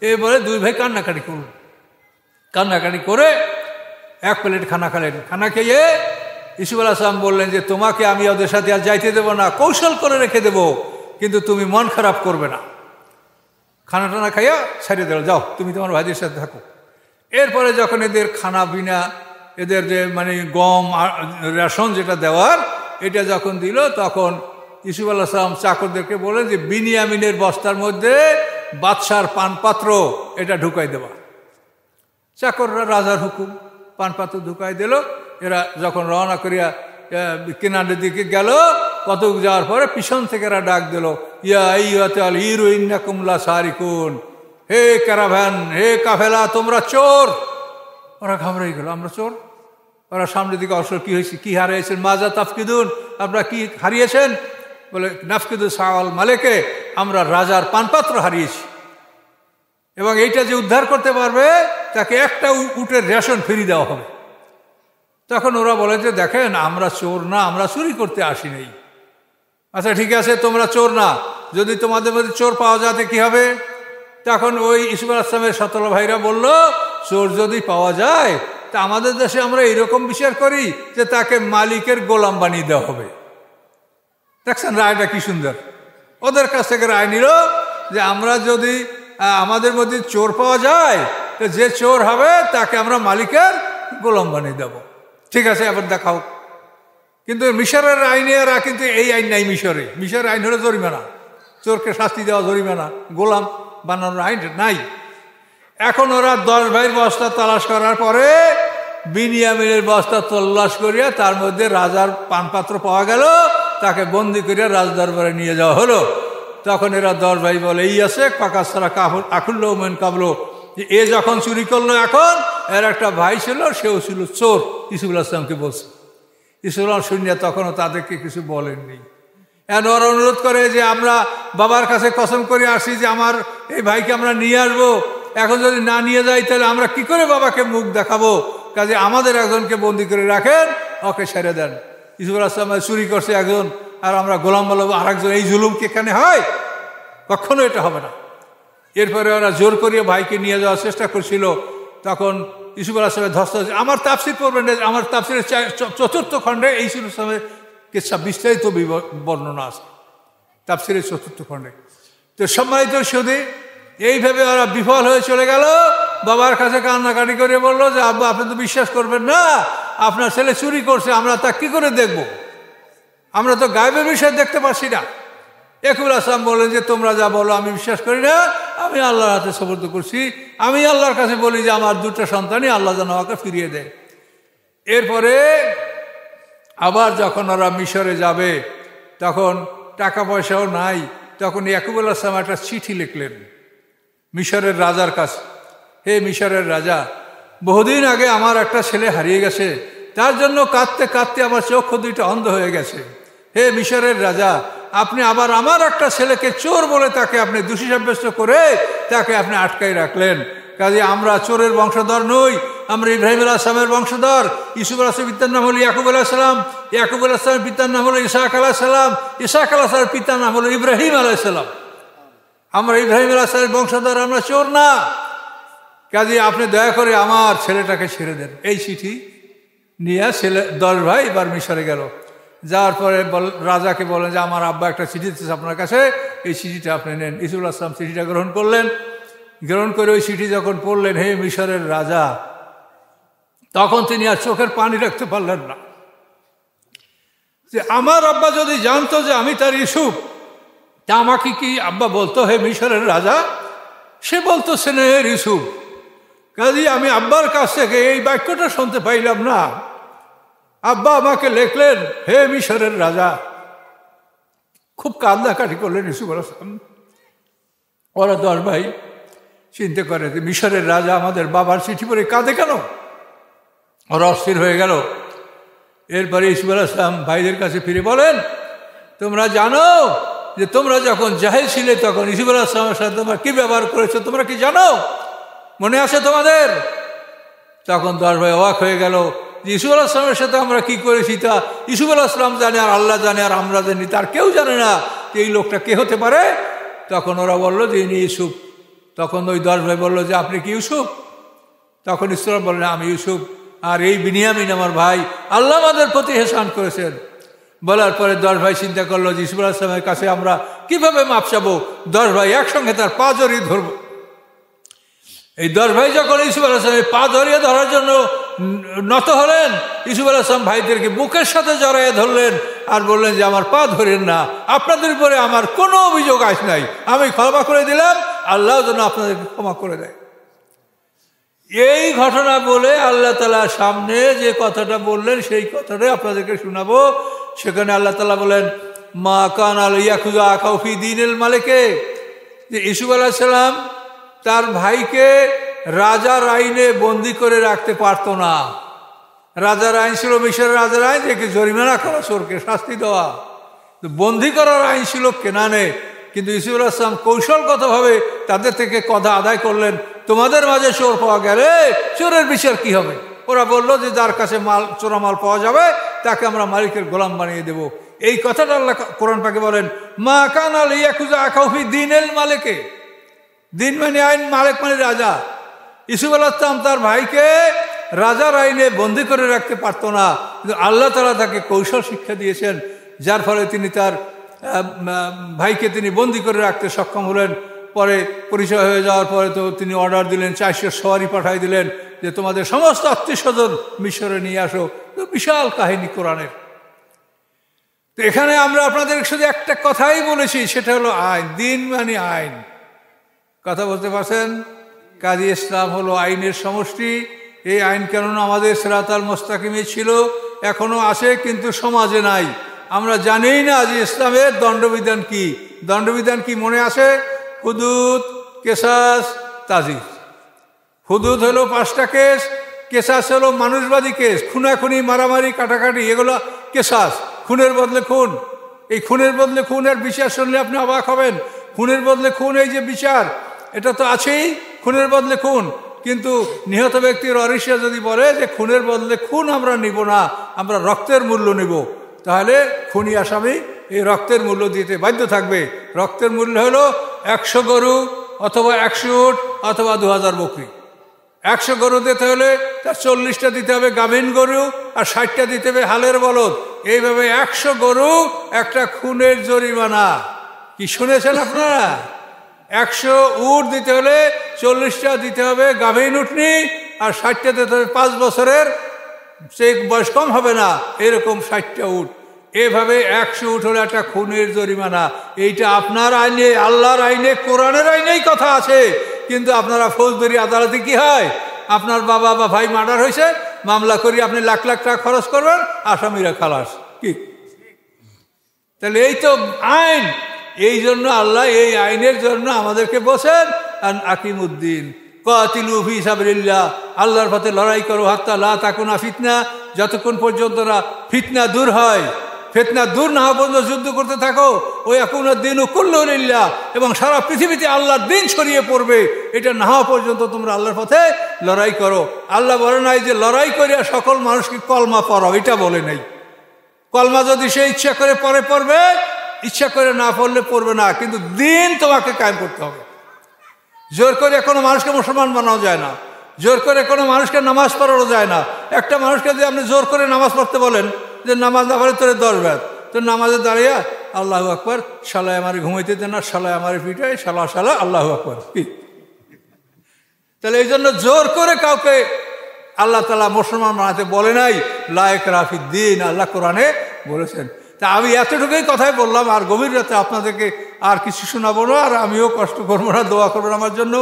এই বলে দুই ভাই কান্নাকাটি করল। কান্নাকাটি করে এক প্লেট খানা খেলেন। খানা খেয়ে ইউসুফ আলাইহিস সালাম বললেন যে তোমাকে আমি ওদের সাথে আর যাইতে দেবো না, কৌশল করে রেখে দেবো, কিন্তু তুমি মন খারাপ করবে না। খানা টানা খাইয়া ছাড়িয়ে দিল, যাও তুমি তোমার ভাইদের সাথে থাকো। এরপরে যখন এদের খানা বিনা, এদের যে গম রেশন যেটা দেওয়ার, এটা যখন দিল, তখন ইউসুফ আলাইহিস সালাম চাকরদেরকে বলেন যে বিনিয়ামিনের বস্তার মধ্যে বাদশার পানপাত্র এটা ঢুকাই দেওয়া। চাকররা রাজার হুকুম, পানপাত্র ঢুকাই দিল। এরা যখন রওনা করিয়া কেনানের দিকে গেল, কত যাওয়ার পরে পিছন থেকে এরা ডাক দিল, ইয়া আইয়ুহাল হিরু ইন্নাকুম লাসারিকুন, হে ক্যারাভ্যান, হে কাফেলা, তোমরা চোর। ওরা ঘাবড়াই গেল, আমরা চোর? ওরা সামনের দিকে অসর, কি হয়েছে, কি হারিয়েছেন? মাজা তাফকিদুন, আপনারা কি হারিয়েছেন? বলে নাফকিদু সাওয়াল মালেকে, আমরা রাজার পানপাত্র হারিয়েছি, এবং এইটা যে উদ্ধার করতে পারবে তাকে একটা উটের রেশন ফিরিয়ে দেওয়া হবে। তখন ওরা বলে যে দেখেন আমরা চোর না, আমরা চুরি করতে আসি নাই। আচ্ছা ঠিক আছে, তোমরা চোর না, যদি তোমাদের মধ্যে চোর পাওয়া যাতে কি হবে? তখন ওই ইউসুফ আলাইহিস সালামের সতল ভাইরা বলল, চোর যদি পাওয়া যায় তা আমাদের দেশে আমরা এইরকম বিচার করি যে তাকে মালিকের গোলাম বানিয়ে দেওয়া হবে। দেখছেন রায়টা কি সুন্দর। ওদের কাছ থেকে রায় নিল যে আমরা যদি আমাদের মধ্যে চোর পাওয়া যায়, তো যে চোর হবে তাকে আমরা মালিকের গোলাম বানিয়ে দেব। ঠিক আছে, আবার দেখাও। কিন্তু মিশরের আইনেরা কিন্তু এই আইন নাই মিশরে। মিশরের আইন হলো জরিমানা, চোরকে শাস্তি দেওয়া জরিমানা, গোলাম বানানোর আইন নাই। এখন ওরা 10 ভাইয়ের বস্তা তালাশ করার পরে বিনিয়ামিনের বস্তা তল্লাশ করিয়া তার মধ্যে রাজার পানপাত্র পাওয়া গেল, তাকে বন্দি করিয়া রাজদরবারে নিয়ে যাওয়া হলো। তখন এরা 10 ভাই বলে, এই আছে পাকা সারা আকুল্লো মেন কাবলো, যে এ যখন চুরি করলো, এখন এর একটা ভাই ছিল, সেও ছিল চোর। ইউসুফ আলাইহিস সালামকে বলছে। ইউসুফ আলাইহিস শুনিয়া তখনও তাদেরকে কিছু বলেননি। এখন ওরা অনুরোধ করে যে আমরা বাবার কাছে কসম করে আসি যে আমার এই ভাইকে আমরা নিয়ে আসবো, এখন যদি না নিয়ে যাই তাহলে আমরা কি করে বাবাকে মুখ দেখাবো? কাজে আমাদের একজনকে বন্দি করে রাখেন, ওকে ছেড়ে দেন। ইউসুফ আলাইহিস সালাম চুরি করছে একজন, আর আমরা গোলাম বলবো আর একজন, এই জুলুম কি এখানে হয়? কখনো এটা হবে না। এরপরে ওরা জোর করিয়ে ভাইকে নিয়ে যাওয়ার চেষ্টা করছিল। তখন ইউসুফ আলাইহিস সালামের ধস্ত, আমার তাফসীর করবেন না, আমার তাফসীরের 4th খণ্ডে এই ইউসুফ আলাইহিস সালামের কিসসা বিস্তারিত বর্ণনা আছে তাফসীরের 4th খণ্ডে। তো সম্মানিত সুধী, এইভাবে ওরা বিফল হয়ে চলে গেল। বাবার কাছে কান্নাকাটি করে বললো যে আব্বা, আপনি তো বিশ্বাস করবেন না, আপনার ছেলে চুরি করছে, আমরা তা কি করে দেখব? আমরা তো গায়েবের বিষয় দেখতে পাচ্ছি না। ইয়াকুব আলাইহিস সালাম বললেন যে তোমরা যা বলো আমি বিশ্বাস করি না, আমি আল্লাহর হাতে সুপর্দ করছি। আমি আল্লাহর কাছে বলি যে আমার 2টা সন্তানই আল্লাহ যেন আমাকে ফিরিয়ে দেয়। এরপরে আবার যখন ওরা মিশরে যাবে, তখন টাকা পয়সাও নাই। তখন ইয়াকুব আলাইহিস সালাম একটা চিঠি লিখলেন মিশরের রাজার কাছে, হে মিশরের রাজা, বহুদিন আগে আমার একটা ছেলে হারিয়ে গেছে, তার জন্য কাঁদতে কাঁদতে আমার চক্ষু 2টা অন্ধ হয়ে গেছে। হে মিশরের রাজা, আপনি আবার আমার একটা ছেলেকে চোর বলে তাকে আপনি দোষী সাব্যস্ত করে তাকে আপনি আটকাই রাখলেন। কাজে আমরা চোরের বংশধর নই, আমরা ইব্রাহিম আলাইহিস সালামের বংশধর। ইউসুফ আলাইহিস সালামের পিতার নাম হলো ইয়াকুব আলাইহিস সালাম, ইয়াকুব আলাইহিস সালামের পিতার নাম হলো ইসহাক আলাইহিস সালাম, ইসহাক আলাইহিস সালামের পিতার নাম হলো ইব্রাহিম আলাইহিস সালাম। আমরা ইব্রাহিম আলাইহিস সালামের বংশধর, আমরা চোর না। কাজে আপনি দয়া করে আমার ছেলেটাকে ছেড়ে দেন। এই চিঠি নিয়ে ছেলে 10 ভাই এবার মিশরে গেল। যাওয়ার পরে রাজাকে বলেন যে আমার আব্বা একটা চিঠি দিতেছে আপনার কাছে, এই চিঠিটা আপনি নেন। ইউসুফ আলাইহিস সালাম চিঠিটা গ্রহণ করলেন। গ্রহণ করে ওই চিঠি যখন পড়লেন, হে মিশরের রাজা, তখন তিনি আর চোখের পানি রাখতে পারলেন না। যে আমার আব্বা যদি জানতো যে আমি তার ইউসুফ, তা আমাকে কি আব্বা বলতো হে মিশরের রাজা? সে বলতো স্নেহের ইউসুফ। কাজী আমি আব্বার কাছ থেকে এই বাক্যটা শুনতে পাইলাম না। আব্বা আমাকে লিখলেন হে মিশরের রাজা। খুব কান্দাকাটি করলেন ইউসুফ আলাইহিস সালাম। ওরা 10 ভাই চিন্তা করে যে মিশরের রাজা আমাদের বাবার চিঠি পড়ে কাঁদে কেন? ওরা অস্থির হয়ে গেল। এরপরে ইউসুফ আলাইহিস সালাম ভাইদের কাছে ফিরে বলেন, তোমরা জানো যে তোমরা যখন জাহেল ছিলে তখন ইউসুফ আলাইহিস সালামের সাথে তোমরা কি ব্যবহার করেছো? তোমরা কি জানো? মনে আছে তোমাদের? তখন 10 ভাই অবাক হয়ে গেল। ইউসুফ আলাইহিস সালামের সাথে আমরা কি করেছি তা ইউসুফ আলাইহিস সালাম জানে, আর আল্লাহ জানে, আর আমরা জানি, তার কেউ জানে না এই লোকটা কে হতে পারে। তখন ওরা বললো যে ইনি ইউসুফ। তখন ওই 10 ভাই বললো যে আপনি কি ইউসুফ? তখন ইউসুফ বললেন আমি ইউসুফ, আর এই বিনিয়ামিন আমার ভাই, আল্লাহ আমাদের প্রতি এহসান করেছেন। বলার পরে 10 ভাই চিন্তা করলো যে ইউসুফ আলাইহিস সালামের কাছে আমরা কিভাবে মাপ চাবো। 10 ভাই একসঙ্গে তার পা জড়িয়ে ধরব। এই 10 ভাই যখন ইউসুফ আলাইহিস সালামের পা জড়িয়ে ধরার জন্য নত হলেন, ইউসুফ আলাইহিস সালাম ভাইদেরকে বুকের সাথে জড়াইয়ে ধরলেন আর বললেন যে আমার পা ধরেন না, আপনাদের উপরে আমার কোনো অভিযোগ আজ নাই, আমি ক্ষমা করে দিলাম, আল্লাহ যেন আপনাদেরকে ক্ষমা করে দেয়। এই ঘটনা বলে আল্লাহ তাআলার সামনে যে কথাটা বললেন সেই কথাটাই আপনাদেরকে শোনাবো। সেখানে আল্লাহ তাআলা বলেন মা কানা লিয়াখুযা আখাহু ফি দীনিল মালিকে, যে ইউসুফ আলাইহিস সালাম তার ভাইকে রাজার আইনে বন্দি করে রাখতে পারতো না। রাজার আইন ছিল মিশরের রাজার আইন, যে জরিমানা করা, চোরকে শাস্তি দেওয়া। বন্দি করার আইন ছিল কেনানে। কিন্তু ইউসুফ আলাইহিস সালাম কৌশলগতভাবে তাদের থেকে কথা আদায় করলেন, তোমাদের মাঝে চোর পাওয়া গেলে চোরের বিচার কি হবে? ওরা বললো যে যার কাছে মাল, চোরা মাল পাওয়া যাবে তাকে আমরা মালিকের গোলাম বানিয়ে দেব। এই কথাটা আল্লাহ কোরআন পাকে বলেন মা কানা লিয়াখুযা আখাহু ফি দীনিল মালিকে। দিন মানে আইন, মালিক মানে রাজা। ইউসুফ আলাইহিস সালাম তার ভাইকে রাজার আইনে বন্দি করে রাখতে পারতো না, কিন্তু আল্লাহ তাআলা তাকে কৌশল শিক্ষা দিয়েছেন, যার ফলে তিনি তার ভাইকে তিনি বন্দি করে রাখতে সক্ষম হলেন। পরে পরিচয় হয়ে যাওয়ার পরে তো তিনি অর্ডার দিলেন, 400 সওয়ারি পাঠাই দিলেন যে তোমাদের সমস্ত আত্মীয় স্বজন মিশরে নিয়ে আসো। তো বিশাল কাহিনী কোরআনের। তো এখানে আমরা আপনাদের শুধু একটা কথাই বলেছি, সেটা হলো আইন। দিন মানে আইন। কথা বলতে পারছেন? কাজী ইসলাম হলো আইনের সমষ্টি। এই আইন কেননা আমাদের সিরাতাল মুস্তাকিমে ছিল, এখনো আছে, কিন্তু সমাজে নাই। আমরা জানিই না যে ইসলামের দণ্ডবিধান কি। দণ্ডবিধান কি মনে আছে? হুদুদ, কেসাস, তাজির। হুদুদ হলো 5টা কেস, কেসাস হলো মানুষবাদী কেস, খুনাখুনি, মারামারি, কাটাকাটি, এগুলো কেসাস। খুনের বদলে খুন। এই খুনের বদলে খুনের বিচার শুনলে আপনি অবাক হবেন। খুনের বদলে খুন, এই যে বিচার, এটা তো আছেই, খুনের বদলে খুন। কিন্তু নিহত ব্যক্তির অরিসা যদি বলে যে খুনের বদলে খুন আমরা নিব না, আমরা রক্তের মূল্য নিব, তাহলে খুনি আসামি এই রক্তের মূল্য দিতে বাধ্য থাকবে। রক্তের মূল্য হলো 100 গরু অথবা 100 উট অথবা 2000 বকরি। 100 গরু দিতে হলে তার 40টা দিতে হবে গাভীন গরু, আর 60টা দিতে হবে হালের বলদ। এইভাবে 100 গরু একটা খুনের জরিমানা। কি শুনেছেন আপনারা? 100 উট দিতে হলে 40টা দিতে হবে গাভীন উটনি, আর 60টা দিতে হবে 5 বছরের, সে বয়স কম হবে না, এরকম 60টা উট। এভাবে 100 উট হলে একটা খুনের জরিমানা। এইটা আপনার আইনে, আল্লাহর আইনে, কোরআনের আইনেই কথা আছে। কিন্তু আপনারা ফৌজদারি আদালতে কি হয়? আপনার বাবা বা ভাই মার্ডার হয়েছে, মামলা করি আপনি লাখ লাখ টাকা খরচ করবেন, আসামিরা খালাস। কি? তাহলে এই তো আইন। এই জন্য আল্লাহ এই আইনের জন্য আমাদেরকে বলেন আকিমুদ্দিন কাতিলু ফি সাবিলিল্লাহ, আল্লাহর পথে লড়াই করো, হাত্তা লা তাকুনা ফিতনা, যতক্ষণ পর্যন্ত না ফিতনা দূর হয়। ফিতনা দূর না হওয়া পর্যন্ত যুদ্ধ করতে থাকো। ওই আকুনা দিনু কুল্লু লিল্লাহ, এবং সারা পৃথিবীতে আল্লাহর দিন ছড়িয়ে পড়বে। এটা না হওয়া পর্যন্ত তোমরা আল্লাহর পথে লড়াই করো। আল্লাহ বলে নাই যে লড়াই করিয়া সকল মানুষকে কলমা পড়াও, এটা বলে নাই। কলমা যদি সে ইচ্ছা করে পড়বে, ইচ্ছা করে না পড়লে পড়বে না, কিন্তু দিন তোমাকে কায়েম করতে হবে। জোর করে কোনো মানুষকে মুসলমান বানানো যায় না, জোর করে কোনো মানুষকে নামাজ পড়ানো যায় না। একটা মানুষকে যদি আপনি জোর করে নামাজ পড়তে বলেন যে নামাজ না পড়ে তোরে 10 বেদ, তো নামাজে দাঁড়িয়ে আল্লাহু আকবার, শালায় আমার ঘুমাইতে দেন না, শালায় আমার পিঠায়, শালা শালা আল্লাহু আকবার। কি? তাহলে এই জন্য জোর করে কাউকে আল্লাহ তাআলা মুসলমান বানাতে বলে নাই। লা ইকরাহা ফিদ দ্বীন, আল্লাহ কোরআনে বলেছেন। তা আমি এতটুকুই কথাই বললাম, আর গভীর রাতে আপনাদেরকে আর কিছু শোনাবো না, আর আমিও কষ্ট করবো না। দোয়া করবেন আমার জন্য।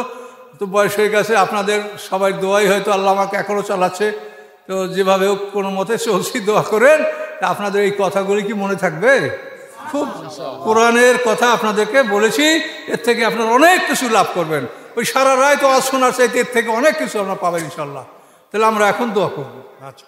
তো বয়স হয়ে গেছে, আপনাদের সবাই দোয়াই হয়তো আল্লাহ আমাকে এখনও চালাচ্ছে। তো যেভাবে হোক কোনো মতে চলছি, দোয়া করেন। তা আপনাদের এই কথাগুলি কি মনে থাকবে? খুব কোরআনের কথা আপনাদেরকে বলেছি, এর থেকে আপনারা অনেক কিছু লাভ করবেন। ওই সারা রায় তো আজ শোনার চাইতে এর থেকে অনেক কিছু আপনারা পাবেন ইনশাল্লাহ। তাহলে আমরা এখন দোয়া করবো। আচ্ছা।